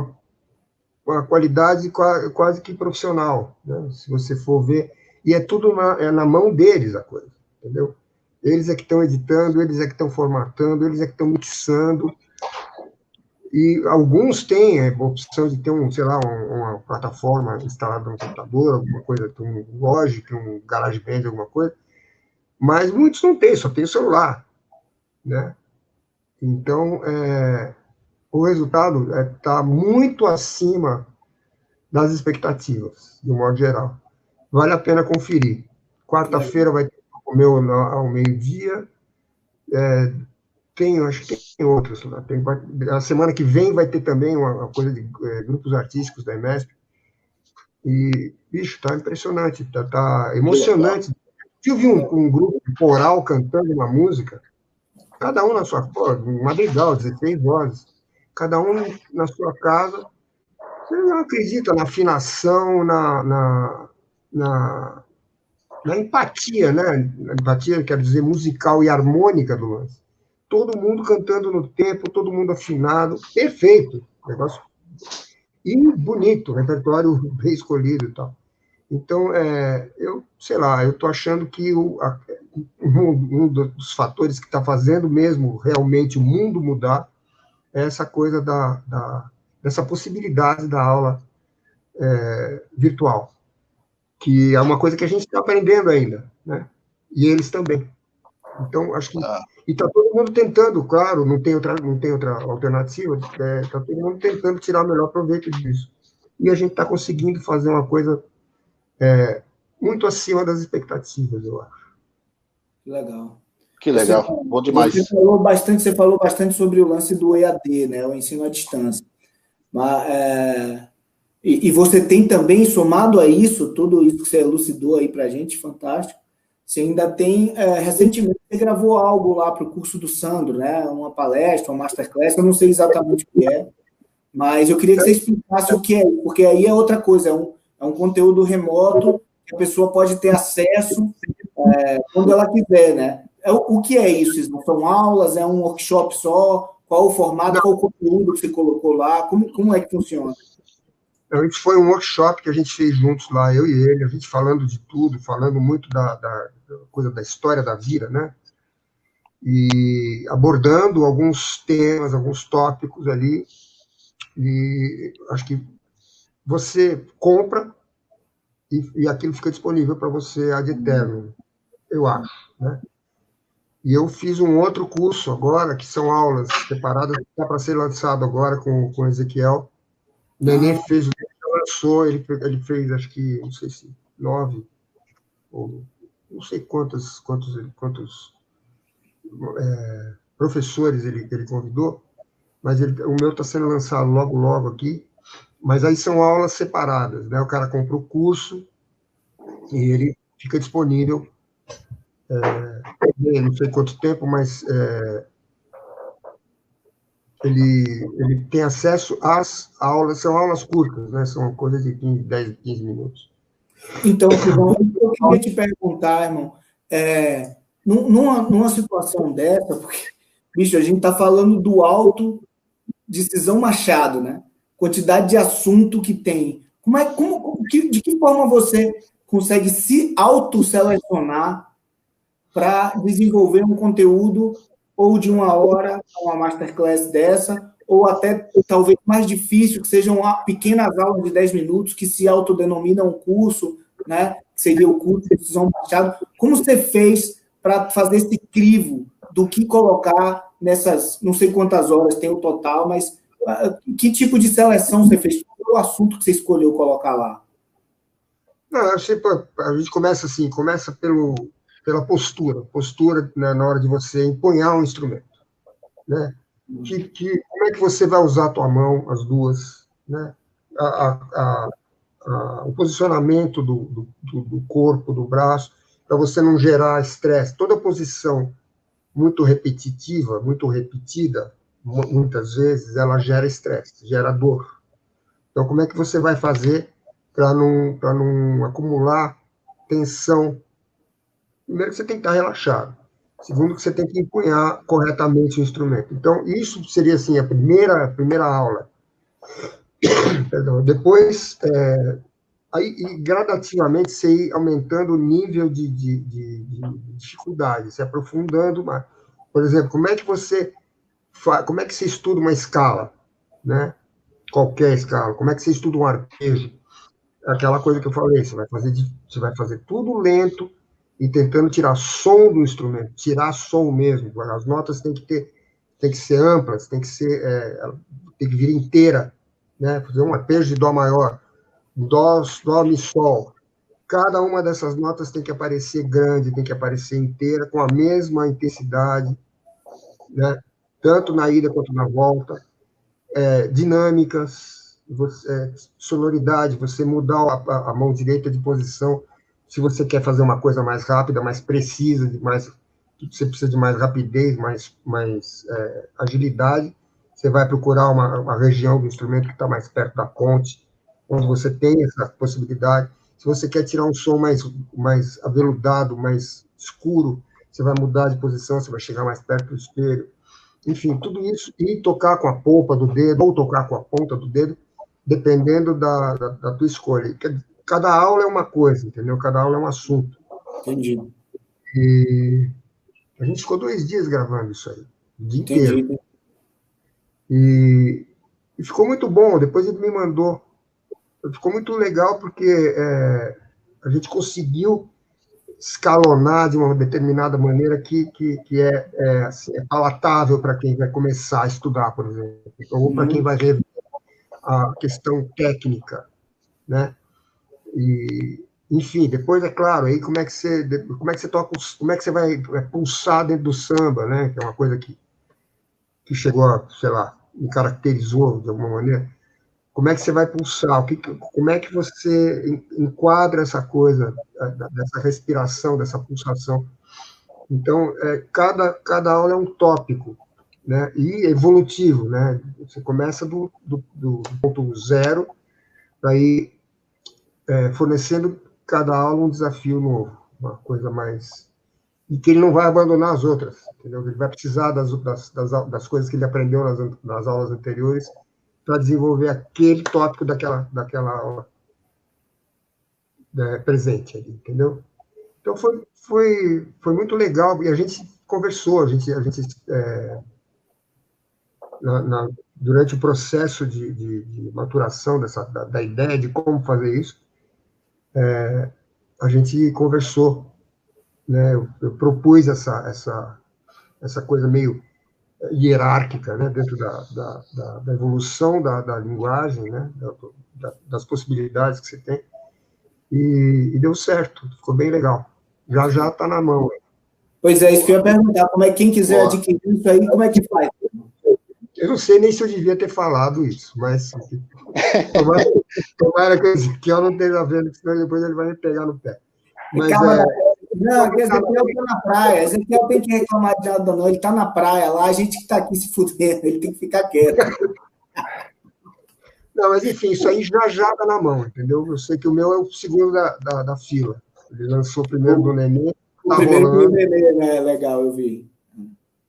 uma qualidade quase que profissional, né? Se você for ver, e é tudo na mão deles a coisa, entendeu? Eles é que estão editando, eles é que estão formatando, eles é que estão mixando. E alguns têm a opção de ter uma plataforma instalada no computador, alguma coisa, um Logic, um GarageBand, alguma coisa, mas muitos não têm, só tem o celular, né? Então, o resultado está muito acima das expectativas, de um modo geral. Vale a pena conferir. Quarta-feira vai ter o meu ao meio-dia. Acho que tem outros. Né? A semana que vem vai ter também uma coisa de grupos artísticos da EMESP. E, bicho, está impressionante, tá emocionante. Eu vi um grupo de coral cantando uma música, cada um na sua casa, um madrigal, 16 vozes, cada um na sua casa. Você não acredita na afinação, na empatia, né? Na empatia, quero dizer, musical e harmônica do lance. Todo mundo cantando no tempo, todo mundo afinado, perfeito. Negócio. E bonito, repertório bem escolhido e tal. Então, eu sei lá, eu estou achando que um dos fatores que está fazendo mesmo realmente o mundo mudar é essa coisa dessa possibilidade da aula virtual, que é uma coisa que a gente está aprendendo ainda, né? E eles também. Então, acho que... E está todo mundo tentando, claro, não tem outra alternativa, está todo mundo tentando tirar o melhor proveito disso. E a gente está conseguindo fazer uma coisa muito acima das expectativas, eu acho. Legal. Que legal, bom demais. Você falou bastante sobre o lance do EAD, né, o ensino à distância. Mas, e você tem também, somado a isso, tudo isso que você elucidou aí para a gente, fantástico, você ainda tem, recentemente, você gravou algo lá para o curso do Sandro, né, uma palestra, uma masterclass, eu não sei exatamente o que é, mas eu queria que você explicasse o que é, porque aí é outra coisa, é um conteúdo remoto, que a pessoa pode ter acesso quando ela quiser, né? O que é isso? São aulas? É um workshop só? Qual o formato, qual o conteúdo que você colocou lá? Como é que funciona? Então, isso foi um workshop que a gente fez juntos lá, eu e ele, a gente falando de tudo, falando muito da coisa da história da vida, né? E abordando alguns temas, alguns tópicos ali, e acho que você compra e aquilo fica disponível para você ad eternum, eu acho, né? E eu fiz um outro curso agora, que são aulas separadas, que está para ser lançado agora com o Ezequiel. O Nenê fez, lançou, ele fez, acho que, não sei se 9, ou não sei quantos professores ele convidou, mas o meu está sendo lançado logo, logo aqui. Mas aí são aulas separadas, né? O cara compra o curso e ele fica disponível, não sei quanto tempo, mas ele tem acesso às aulas, são aulas curtas, né? São coisas de 10, 15 minutos. Então, eu queria te perguntar, irmão, numa situação dessa, porque, bicho, a gente está falando do Alto de Cisão Machado, né? Quantidade de assunto que tem. De que forma você consegue se auto-selecionar para desenvolver um conteúdo ou de 1 hora, uma masterclass dessa, ou até talvez mais difícil, que sejam pequenas aulas de 10 minutos que se autodenominam um curso, né? Que seria o curso de Cisão Machado. Como você fez para fazer esse crivo do que colocar nessas, não sei quantas horas tem o total, mas que tipo de seleção você fez? Qual o assunto que você escolheu colocar lá? Não, a gente começa assim, começa pela postura, né, na hora de você empunhar um instrumento, né? Como é que você vai usar a tua mão, as duas, né? O posicionamento do corpo, do braço, para você não gerar estresse. Toda posição muito repetitiva, muito repetida, muitas vezes, ela gera estresse, gera dor. Então, como é que você vai fazer para não acumular tensão? Primeiro, que você tem que estar relaxado. Segundo, que você tem que empunhar corretamente o instrumento. Então, isso seria assim a primeira aula. Perdão. Depois, aí gradativamente você ir aumentando o nível de dificuldade, se aprofundando mais. Por exemplo, como é que você estuda uma escala, né? Qualquer escala. Como é que você estuda um arpejo? Aquela coisa que eu falei, você vai fazer tudo lento e tentando tirar som do instrumento, tirar som mesmo. As notas têm que ser amplas, tem que vir inteira, né? Fazer um arpejo de dó maior, dó, mi, sol. Cada uma dessas notas tem que aparecer grande, tem que aparecer inteira, com a mesma intensidade, né? Tanto na ida quanto na volta. Dinâmicas, sonoridade, você mudar a mão direita de posição, se você quer fazer uma coisa mais rápida, mais precisa, você precisa de mais rapidez, mais agilidade, você vai procurar uma região do instrumento que está mais perto da ponte, onde você tem essa possibilidade. Se você quer tirar um som mais aveludado, mais escuro, você vai mudar de posição, você vai chegar mais perto do espelho. Enfim, tudo isso, e tocar com a polpa do dedo, ou tocar com a ponta do dedo, dependendo da tua escolha. Cada aula é uma coisa, entendeu? Cada aula é um assunto. Entendi. E a gente ficou 2 dias gravando isso aí, o dia inteiro. Entendi. E ficou muito bom, depois ele me mandou. Ficou muito legal, porque a gente conseguiu escalonar de uma determinada maneira que assim, é palatável para quem vai começar a estudar, por exemplo, ou para quem vai ver a questão técnica, né? E, enfim, depois é claro, aí como é que você toca, como é que você vai pulsar dentro do samba, né? Que é uma coisa que chegou a, sei lá, me caracterizou de alguma maneira. Como é que você vai pulsar? Como é que você enquadra essa coisa, dessa respiração, dessa pulsação? Então, cada aula é um tópico, né? E evolutivo, né? Você começa do ponto zero, para ir fornecendo cada aula um desafio novo, uma coisa mais e que ele não vai abandonar as outras, entendeu? Ele vai precisar das coisas que ele aprendeu nas aulas anteriores para desenvolver aquele tópico daquela aula presente ali, entendeu? Então foi muito legal, e a gente conversou, durante o processo de maturação da ideia de como fazer isso, a gente conversou, né? Eu propus essa coisa meio hierárquica, né? Dentro da evolução da linguagem, né? Das possibilidades que você tem, e deu certo, ficou bem legal. Já está na mão. Pois é, isso que eu ia perguntar, como é que quem quiser adquirir isso aí, como é que faz? Eu não sei nem se eu devia ter falado isso, mas tomara que o Ezequiel não esteja vendo, senão depois ele vai me pegar no pé. Mas, não, Ezequiel está na praia. Ezequiel tem que reclamar de nada, não. Ele está na praia lá, a gente que está aqui se fudendo, ele tem que ficar quieto. Não, mas enfim, isso aí já está na mão, entendeu? Eu sei que o meu é o segundo da fila. Ele lançou o primeiro do Nenê. O primeiro do Nenê, né? Legal, eu vi.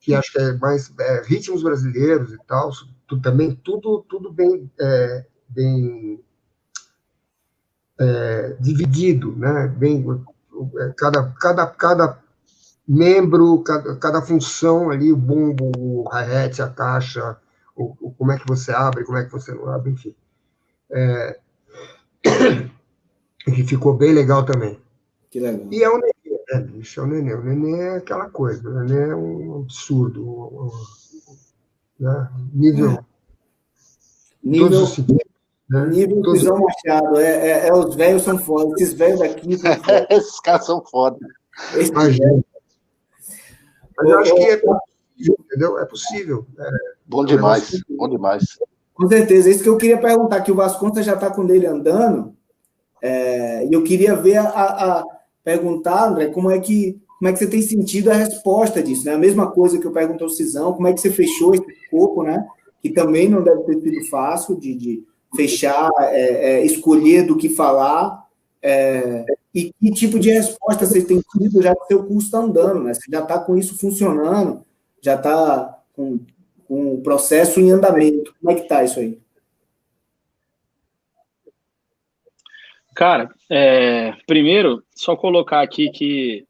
Que acho que é mais ritmos brasileiros e tal, também tudo bem, bem dividido, né? Bem, cada membro, cada função ali, o bumbo, o hi-hat, a caixa, como é que você abre, como é que você não abre, enfim. Que ficou bem legal também. Que legal. E é o Nenê, né, bicho? É o Nenê. O Nenê é aquela coisa, o Nenê é um absurdo, né? Nível. Todos os sentidos. Né? Nível Visão Machado. Os velhos são foda. Esses velhos daqui são foda. Esses caras são foda. Mas eu acho que é possível, entendeu? É possível. Bom demais, bom demais. Com certeza. Isso que eu queria perguntar, que o Vasconcelos já está com ele andando, e eu queria ver perguntar, André, como é que você tem sentido a resposta disso, né? A mesma coisa que eu pergunto ao Cisão, como é que você fechou esse escopo, né? Que também não deve ter sido fácil de fechar, escolher do que falar, e que tipo de resposta você tem tido já que o seu curso está andando, né? Você já está com isso funcionando, já está com o processo em andamento. Como é que está isso aí? Cara, primeiro, só colocar aqui que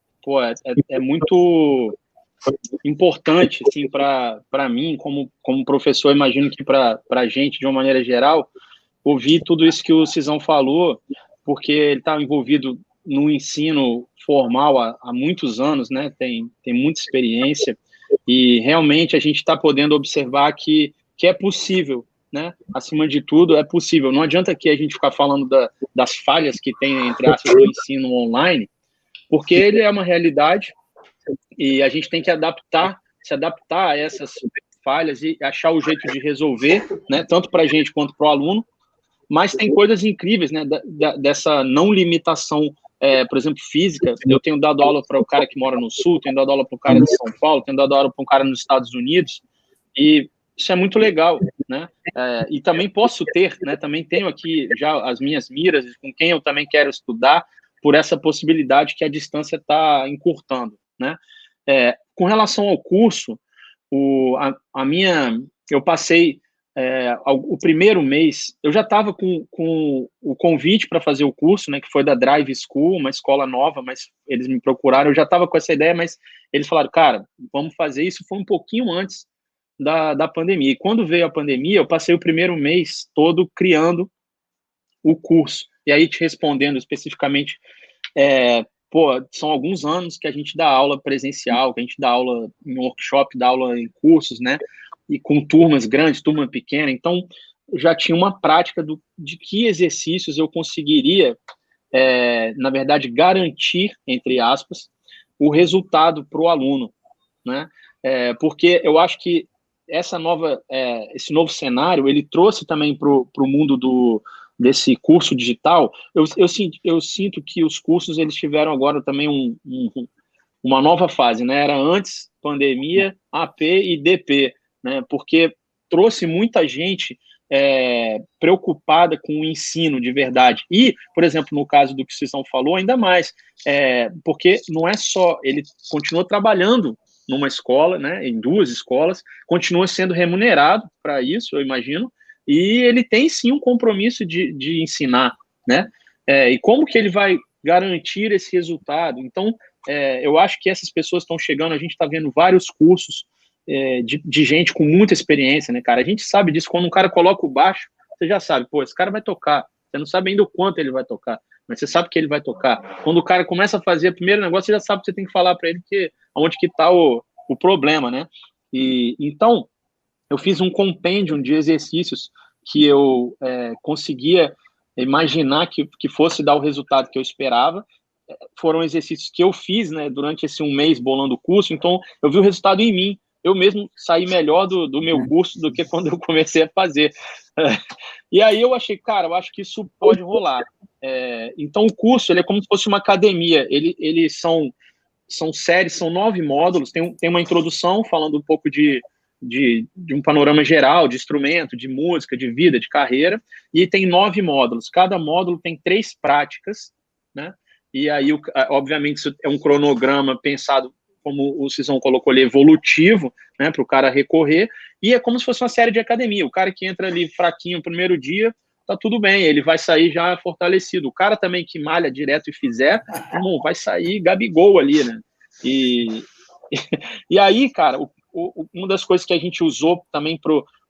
é muito importante, assim, para mim, como professor, imagino que para a gente, de uma maneira geral, ouvir tudo isso que o Cisão falou, porque ele está envolvido no ensino formal há muitos anos, né? Tem muita experiência, e realmente a gente está podendo observar que é possível, né? Acima de tudo, é possível. Não adianta aqui a gente ficar falando das falhas que tem, entre aspas, no ensino online, porque ele é uma realidade e a gente tem que se adaptar a essas falhas e achar o jeito de resolver, né? Tanto para a gente quanto para o aluno. Mas tem coisas incríveis, né? Dessa não limitação, por exemplo, física. Eu tenho dado aula para o cara que mora no Sul, tenho dado aula para o cara de São Paulo, tenho dado aula para um cara nos Estados Unidos, e isso é muito legal, né? E também posso ter, né? Também tenho aqui já as minhas miras, com quem eu também quero estudar, por essa possibilidade que a distância está encurtando, né? Com relação ao curso, eu passei o primeiro mês, eu já estava com o convite para fazer o curso, né? Que foi da Drive School, uma escola nova, mas eles me procuraram, eu já estava com essa ideia, mas eles falaram, cara, vamos fazer isso. Foi um pouquinho antes da pandemia. E quando veio a pandemia, eu passei o primeiro mês todo criando o curso. E aí, te respondendo especificamente, são alguns anos que a gente dá aula presencial, que a gente dá aula em workshop, dá aula em cursos, né? E com turmas grandes, turma pequena. Então, já tinha uma prática de que exercícios eu conseguiria, na verdade, garantir, entre aspas, o resultado para o aluno, né? Porque eu acho que esse novo cenário, ele trouxe também para o mundo desse curso digital. Eu sinto que os cursos, eles tiveram agora também uma nova fase, né? Era antes pandemia, AP e DP, né? Porque trouxe muita gente preocupada com o ensino de verdade. E, por exemplo, no caso do que o Cisão falou, ainda mais, porque não é só, ele continua trabalhando numa escola, né, em 2 escolas, continua sendo remunerado para isso, eu imagino, e ele tem sim um compromisso de ensinar, né? E como que ele vai garantir esse resultado? Então, eu acho que essas pessoas estão chegando, a gente está vendo vários cursos de gente com muita experiência, né, cara? A gente sabe disso, quando um cara coloca o baixo, você já sabe, pô, esse cara vai tocar. Você não sabe ainda o quanto ele vai tocar, mas você sabe que ele vai tocar. Quando o cara começa a fazer o primeiro negócio, você já sabe que você tem que falar para ele onde que está o problema, né? E então, eu fiz um compêndio de exercícios que eu conseguia imaginar que fosse dar o resultado que eu esperava. Foram exercícios que eu fiz, né, durante esse 1 mês bolando o curso, então eu vi o resultado em mim. Eu mesmo saí melhor do meu curso do que quando eu comecei a fazer. E aí eu achei, cara, eu acho que isso pode rolar. Então o curso, ele é como se fosse uma academia. Eles são séries, são 9 módulos, tem uma introdução falando um pouco de um panorama geral, de instrumento, de música, de vida, de carreira, e tem 9 módulos. Cada módulo tem 3 práticas, né? E aí, obviamente, isso é um cronograma pensado, como o Cisão colocou ali, evolutivo, né, para o cara recorrer, e é como se fosse uma série de academia. O cara que entra ali fraquinho no primeiro dia, tá tudo bem, ele vai sair já fortalecido. O cara também que malha direto e fizer, irmão, vai sair Gabigol ali, né? E aí, cara, uma das coisas que a gente usou também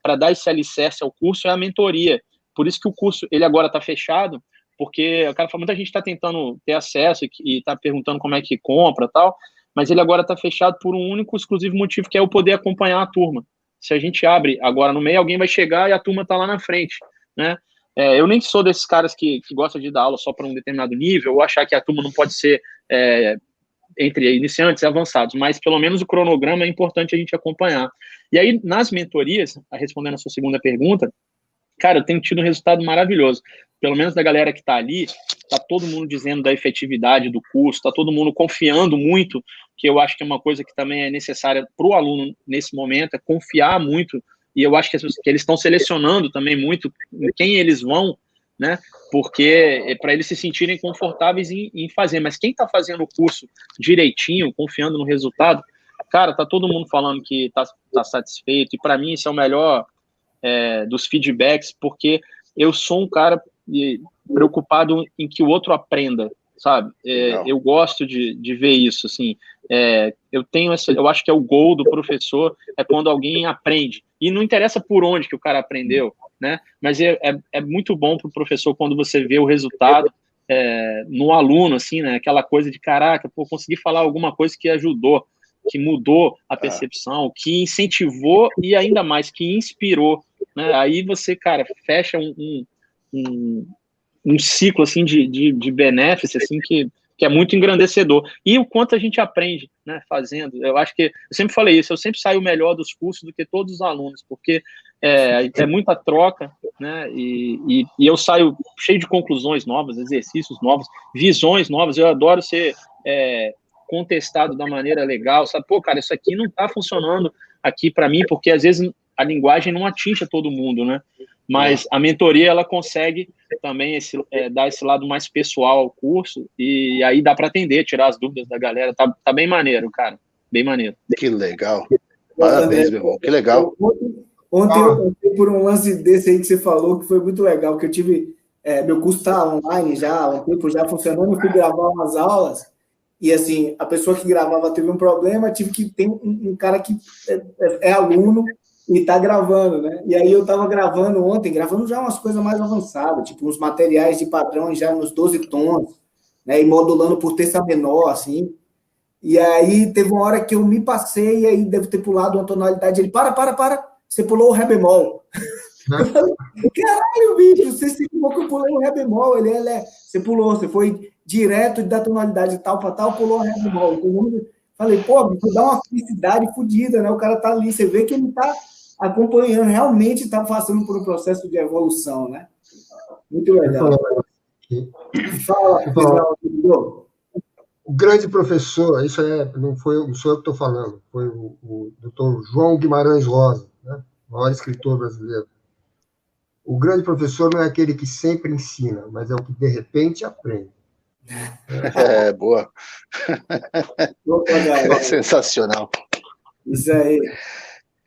para dar esse alicerce ao curso é a mentoria. Por isso que o curso, ele agora está fechado, porque o cara fala, muita gente está tentando ter acesso e está perguntando como é que compra e tal, mas ele agora está fechado por um único, exclusivo motivo, que é eu poder acompanhar a turma. Se a gente abre agora no meio, alguém vai chegar e a turma está lá na frente, né? Eu nem sou desses caras que gostam de dar aula só para um determinado nível, ou achar que a turma não pode ser entre iniciantes e avançados, mas pelo menos o cronograma é importante a gente acompanhar. E aí, nas mentorias, respondendo a sua segunda pergunta, cara, eu tenho tido um resultado maravilhoso. Pelo menos da galera que está ali, está todo mundo dizendo da efetividade do curso, está todo mundo confiando muito, que eu acho que é uma coisa que também é necessária para o aluno nesse momento, é confiar muito, e eu acho que eles estão selecionando também muito em quem eles vão, né? Porque para eles se sentirem confortáveis em fazer. Mas quem está fazendo o curso direitinho, confiando no resultado, cara, tá todo mundo falando que tá satisfeito, e para mim isso é o melhor dos feedbacks, porque eu sou um cara preocupado em que o outro aprenda, sabe? Eu gosto de ver isso, assim. Eu acho que é o gol do professor, é quando alguém aprende. E não interessa por onde que o cara aprendeu, né? Mas é muito bom para o professor quando você vê o resultado no aluno, assim, né? Aquela coisa de, caraca, pô, consegui falar alguma coisa que ajudou, que mudou a percepção, que incentivou e ainda mais, que inspirou, né? Aí você, cara, fecha um ciclo, assim, de benefício, assim, que é muito engrandecedor. E o quanto a gente aprende, né, fazendo. Eu acho que, eu sempre falei isso, eu sempre saio melhor dos cursos do que todos os alunos, porque é muita troca, né, e eu saio cheio de conclusões novas, exercícios novos, visões novas. Eu adoro ser contestado da maneira legal, sabe? Pô, cara, isso aqui não tá funcionando aqui para mim, porque às vezes a linguagem não atinge todo mundo, né? Mas a mentoria, ela consegue também dar esse lado mais pessoal ao curso, e aí dá para atender, tirar as dúvidas da galera. Tá bem maneiro, cara. Bem maneiro. Que legal. Parabéns, meu irmão. Que legal. Ontem eu passei por um lance desse aí que você falou, que foi muito legal, que eu tive... meu curso está online já, há um tempo já funcionando, eu fui gravar umas aulas, e assim, a pessoa que gravava teve um problema, tive que ter um cara que é aluno, e tá gravando, né? E aí eu tava gravando ontem, gravando já umas coisas mais avançadas, tipo uns materiais de padrão já nos 12 tons, né? E modulando por terça menor, assim. E aí teve uma hora que eu me passei, e aí devo ter pulado uma tonalidade. Ele, para, você pulou o ré bemol. Caralho, bicho, você se equivocou que eu pulei o ré bemol. Você pulou, você foi direto da tonalidade tal para tal, pulou o ré bemol. Então, falei, pô, bicho, dá uma felicidade fodida, né? O cara tá ali, você vê que ele tá acompanhando, realmente está passando por um processo de evolução, né? Muito legal. Fala, o grande professor, isso não sou eu que estou falando, foi o Dr. João Guimarães Rosa, né? O maior escritor brasileiro. O grande professor não é aquele que sempre ensina, mas é o que de repente aprende. Boa. Opa, Sensacional. isso aí.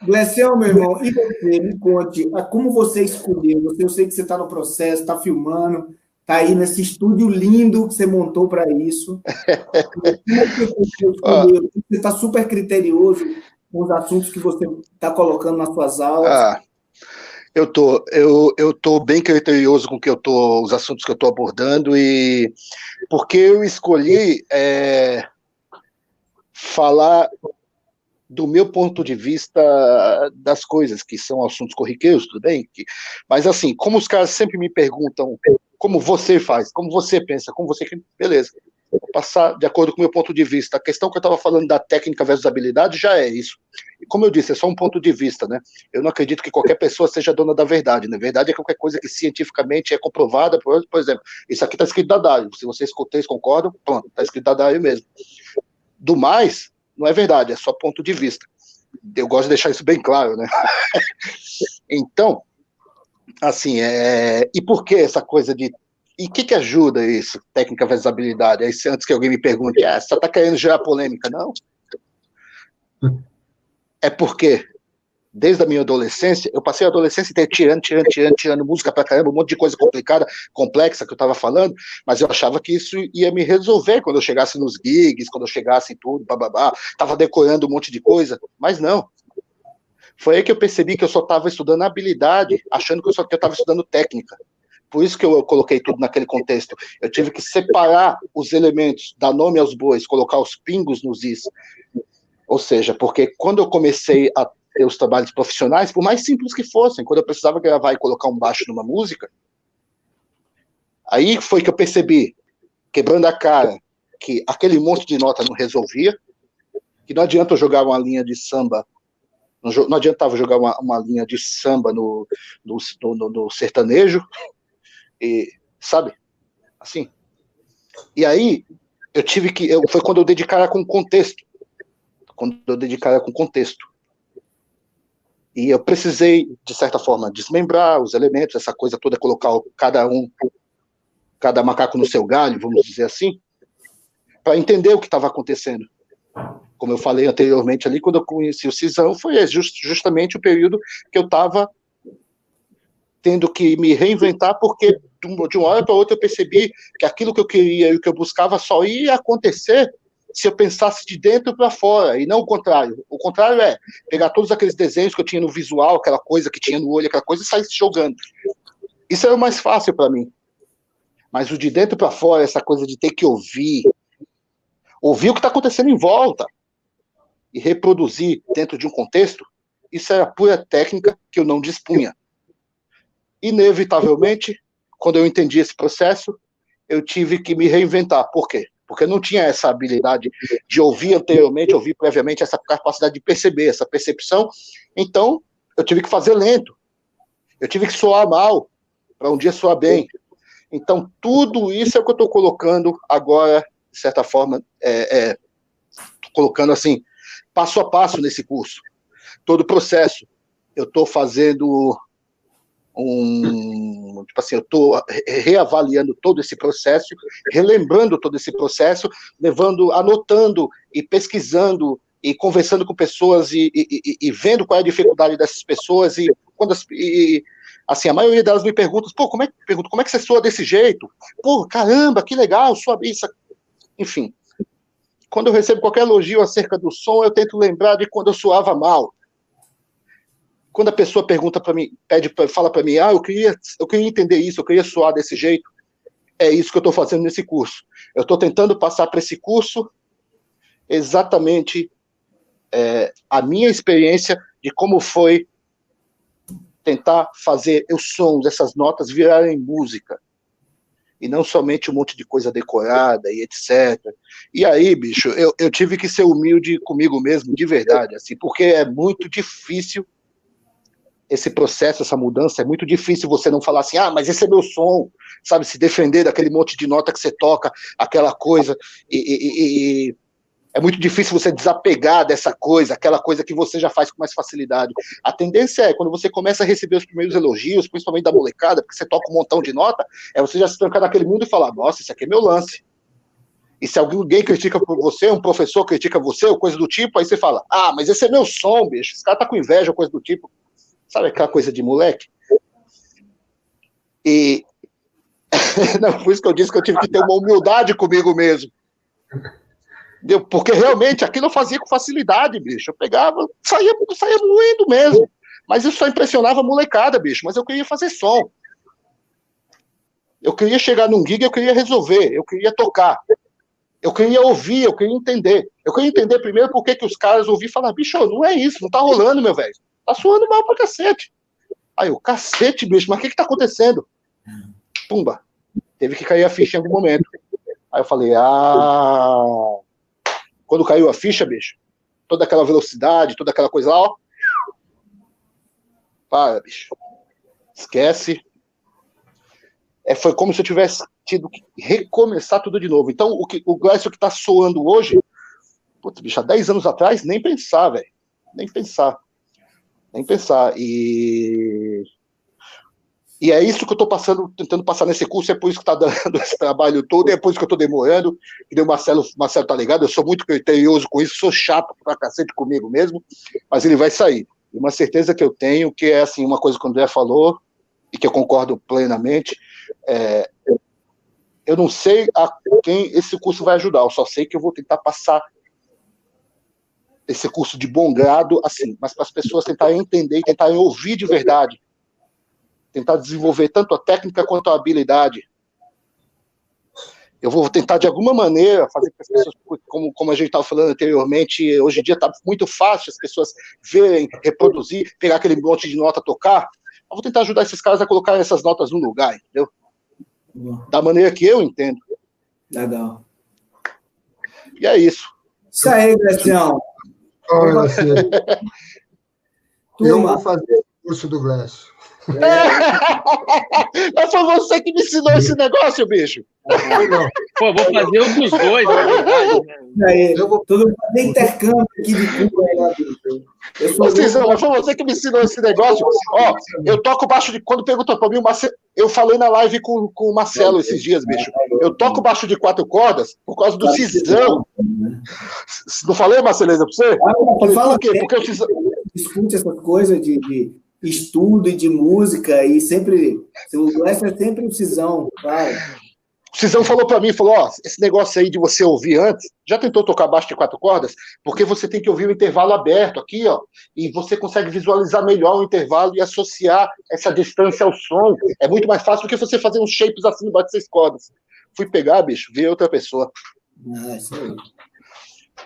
Glecião, meu irmão, e você, me conte, como você escolheu? Eu sei que você está no processo, está filmando, está aí nesse estúdio lindo que você montou para isso. Como é que você escolheu? Você está super criterioso com os assuntos que você está colocando nas suas aulas. Eu tô bem criterioso com os assuntos que eu estou abordando, e porque eu escolhi falar do meu ponto de vista das coisas, que são assuntos corriqueiros, tudo bem? Mas assim, como os caras sempre me perguntam como você faz, como você pensa, como você... Beleza, vou passar de acordo com o meu ponto de vista. A questão que eu estava falando da técnica versus habilidade já é isso. E como eu disse, é só um ponto de vista, né? Eu não acredito que qualquer pessoa seja dona da verdade, né? Verdade é qualquer coisa que cientificamente é comprovada. Por exemplo, isso aqui está escrito da Dário. Se vocês concordam, pronto, está escrito da Dário mesmo. Do mais, não é verdade, é só ponto de vista. Eu gosto de deixar isso bem claro, né? Então, assim, e por que essa coisa de... E o que ajuda isso, técnica versus habilidade? Aí, antes que alguém me pergunte, você está querendo gerar polêmica? Não. É porque, desde a minha adolescência, eu passei a adolescência inteira tirando música pra caramba, um monte de coisa complicada, complexa que eu estava falando, mas eu achava que isso ia me resolver quando eu chegasse nos gigs, quando eu chegasse em tudo, bababá, estava decorando um monte de coisa, mas não. Foi aí que eu percebi que eu só estava estudando habilidade, achando que eu estava estudando técnica. Por isso que eu coloquei tudo naquele contexto. Eu tive que separar os elementos, dar nome aos bois, colocar os pingos nos is. Ou seja, porque quando eu comecei a ter os trabalhos profissionais, por mais simples que fossem, quando eu precisava gravar e colocar um baixo numa música, aí foi que eu percebi, quebrando a cara, que aquele monte de nota não resolvia, que não adianta eu jogar uma linha de samba, não adiantava jogar uma linha de samba no sertanejo, e, sabe? Assim. E aí, foi quando eu dei de cara com contexto. E eu precisei, de certa forma, desmembrar os elementos, essa coisa toda, colocar cada macaco no seu galho, vamos dizer assim, para entender o que estava acontecendo. Como eu falei anteriormente ali, quando eu conheci o Cisão, foi justamente o período que eu estava tendo que me reinventar, porque de uma hora para outra eu percebi que aquilo que eu queria e o que eu buscava só ia acontecer se eu pensasse de dentro para fora, e não o contrário. O contrário é pegar todos aqueles desenhos que eu tinha no visual, aquela coisa que tinha no olho, aquela coisa, e sair se jogando. Isso era o mais fácil para mim. Mas o de dentro para fora, essa coisa de ter que ouvir o que está acontecendo em volta, e reproduzir dentro de um contexto, isso era pura técnica que eu não dispunha. Inevitavelmente, quando eu entendi esse processo, eu tive que me reinventar. Por quê? Porque eu não tinha essa habilidade de ouvir anteriormente, ouvir previamente, essa capacidade de perceber, essa percepção. Então, eu tive que fazer lento. Eu tive que soar mal, para um dia soar bem. Então, tudo isso é o que eu estou colocando agora, de certa forma, colocando assim, passo a passo nesse curso. Todo o processo. Eu estou fazendo tipo assim, eu estou reavaliando todo esse processo, relembrando todo esse processo, anotando e pesquisando e conversando com pessoas e vendo qual é a dificuldade dessas pessoas, e assim, a maioria delas me pergunta, como é que você soa desse jeito? Pô, caramba, que legal, sua isso. Enfim, quando eu recebo qualquer elogio acerca do som, eu tento lembrar de quando eu soava mal. Quando a pessoa pergunta para mim, fala para mim, eu queria entender isso, eu queria soar desse jeito, é isso que eu estou fazendo nesse curso. Eu estou tentando passar para esse curso exatamente a minha experiência de como foi tentar fazer os sons, essas notas virarem música, e não somente um monte de coisa decorada e etc. E aí, bicho, eu tive que ser humilde comigo mesmo, de verdade, assim, porque é muito difícil esse processo, essa mudança, é muito difícil você não falar assim, mas esse é meu som, sabe, se defender daquele monte de nota que você toca, aquela coisa, É muito difícil você desapegar dessa coisa, aquela coisa que você já faz com mais facilidade. A tendência é, quando você começa a receber os primeiros elogios, principalmente da molecada, porque você toca um montão de nota, é você já se trancar naquele mundo e falar, nossa, esse aqui é meu lance. E se alguém critica por você, um professor critica você, ou coisa do tipo, aí você fala, ah, mas esse é meu som, bicho, esse cara tá com inveja, ou coisa do tipo. Sabe aquela coisa de moleque? E... Não, por isso que eu disse que eu tive que ter uma humildade comigo mesmo. Porque realmente aquilo eu fazia com facilidade, bicho. Eu pegava, saía moendo mesmo. Mas isso só impressionava a molecada, bicho. Mas eu queria fazer som. Eu queria chegar num gig, eu queria resolver, eu queria tocar. Eu queria ouvir, eu queria entender. Eu queria entender primeiro por que os caras ouviam falar, bicho, não é isso, não tá rolando, meu velho. Tá suando mal pra cacete. Aí eu, cacete, bicho, mas o que tá acontecendo? Pumba. Teve que cair a ficha em algum momento. Aí eu falei, quando caiu a ficha, bicho, toda aquela velocidade, toda aquela coisa lá, ó. Para, bicho. Esquece. Foi como se eu tivesse tido que recomeçar tudo de novo. Então, o Glécio que tá soando hoje, putz, bicho, há 10 anos atrás, nem pensar, velho. Nem pensar. E é isso que eu tô tentando passar nesse curso, é por isso que tá dando esse trabalho todo, é por isso que eu tô demorando, que o Marcelo tá ligado, eu sou muito criterioso com isso, sou chato pra cacete comigo mesmo, mas ele vai sair. E uma certeza que eu tenho, que é assim, uma coisa que o André falou, e que eu concordo plenamente, eu não sei a quem esse curso vai ajudar, eu só sei que eu vou tentar passar esse curso de bom grado, assim, mas para as pessoas tentarem entender e tentarem ouvir de verdade, tentar desenvolver tanto a técnica quanto a habilidade. Eu vou tentar, de alguma maneira, fazer com que as pessoas, como a gente estava falando anteriormente, hoje em dia está muito fácil as pessoas verem, reproduzir, pegar aquele monte de nota, tocar. Eu vou tentar ajudar esses caras a colocar essas notas no lugar, entendeu? Da maneira que eu entendo. Legal. E é isso. Isso aí, Glécio. Olha, eu vou fazer o curso do Glécio. Mas foi você que me ensinou esse negócio, bicho. Pô, vou fazer um dos dois, na verdade. Eu vou fazer intercâmbio aqui de Cuba. Mas foi você que me ensinou esse negócio. Ó, eu toco baixo de... Quando perguntou pra mim, eu falei na live com o Marcelo esses dias, bicho. Eu toco baixo de 4 cordas por causa do Cisão. Não falei, Marceleza, pra você? Por quê? Porque o Cisão... Discute essa coisa de estudo e de música, e sempre, o Glécio é sempre um Cisão, claro. O Cisão falou pra mim, ó, esse negócio aí de você ouvir antes, já tentou tocar baixo de 4 cordas? Porque você tem que ouvir o intervalo aberto aqui, ó, e você consegue visualizar melhor o intervalo e associar essa distância ao som. É muito mais fácil do que você fazer uns shapes assim embaixo de 6 cordas. Fui pegar, bicho, vi outra pessoa. Isso aí.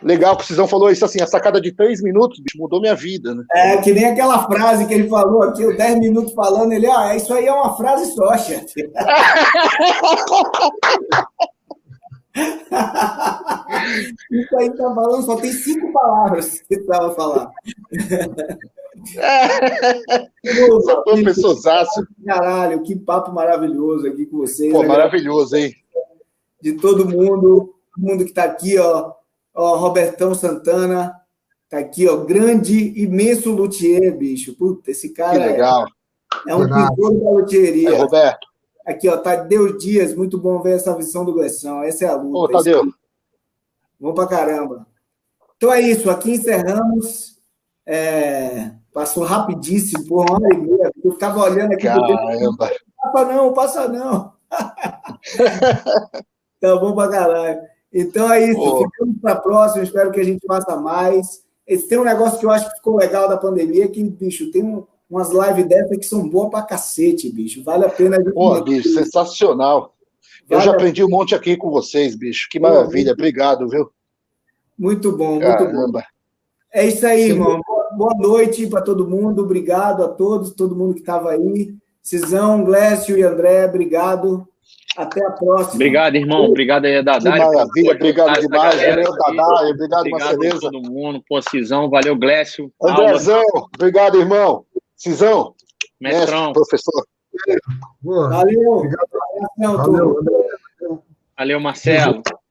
Legal que o Cisão falou isso assim, a sacada de 3 minutos, bicho, mudou minha vida, né? Que nem aquela frase que ele falou aqui, 10 minutos falando, ele, isso aí é uma frase só, chefe. Isso aí tá falando, só tem 5 palavras que você precisava falar. Professorzaço. Caralho, que papo maravilhoso aqui com vocês. Pô, maravilhoso, hein? De todo mundo que tá aqui, ó, Robertão Santana, tá aqui, ó, grande, imenso luthier, bicho. Puta, esse cara que legal. É um pintor da luthieria. Roberto. Aqui, ó, Tadeu Dias, muito bom ver essa visão do Gleção. Essa é a luta. Ô, Tadeu. Bom pra caramba. Então é isso, aqui encerramos. Passou rapidíssimo, por 1h30. Eu ficava olhando aqui. Caramba. Não passa não. Tá bom pra caralho. Então é isso, ficamos para a próxima, espero que a gente faça mais. Tem um negócio que eu acho que ficou legal da pandemia, que, bicho, tem umas lives dessas que são boas pra cacete, bicho. Vale a pena. Pô, bicho, sensacional. Eu já aprendi um monte aqui com vocês, bicho. Que maravilha, obrigado, viu? Muito bom, Caramba. Muito bom. É isso aí, irmão. Boa noite para todo mundo, obrigado a todos, todo mundo que estava aí. Cisão, Glécio e André, obrigado. Até a próxima. Obrigado, irmão. Obrigado aí, Dadá. Maravilha, obrigado demais. Valeu, Dadá. Obrigado, Marceleza. Todo mundo. Pô, Cisão, valeu, Glécio. Andrezão, obrigado, irmão. Cisão, mestrão, professor. Valeu. Valeu, valeu, Marcelo.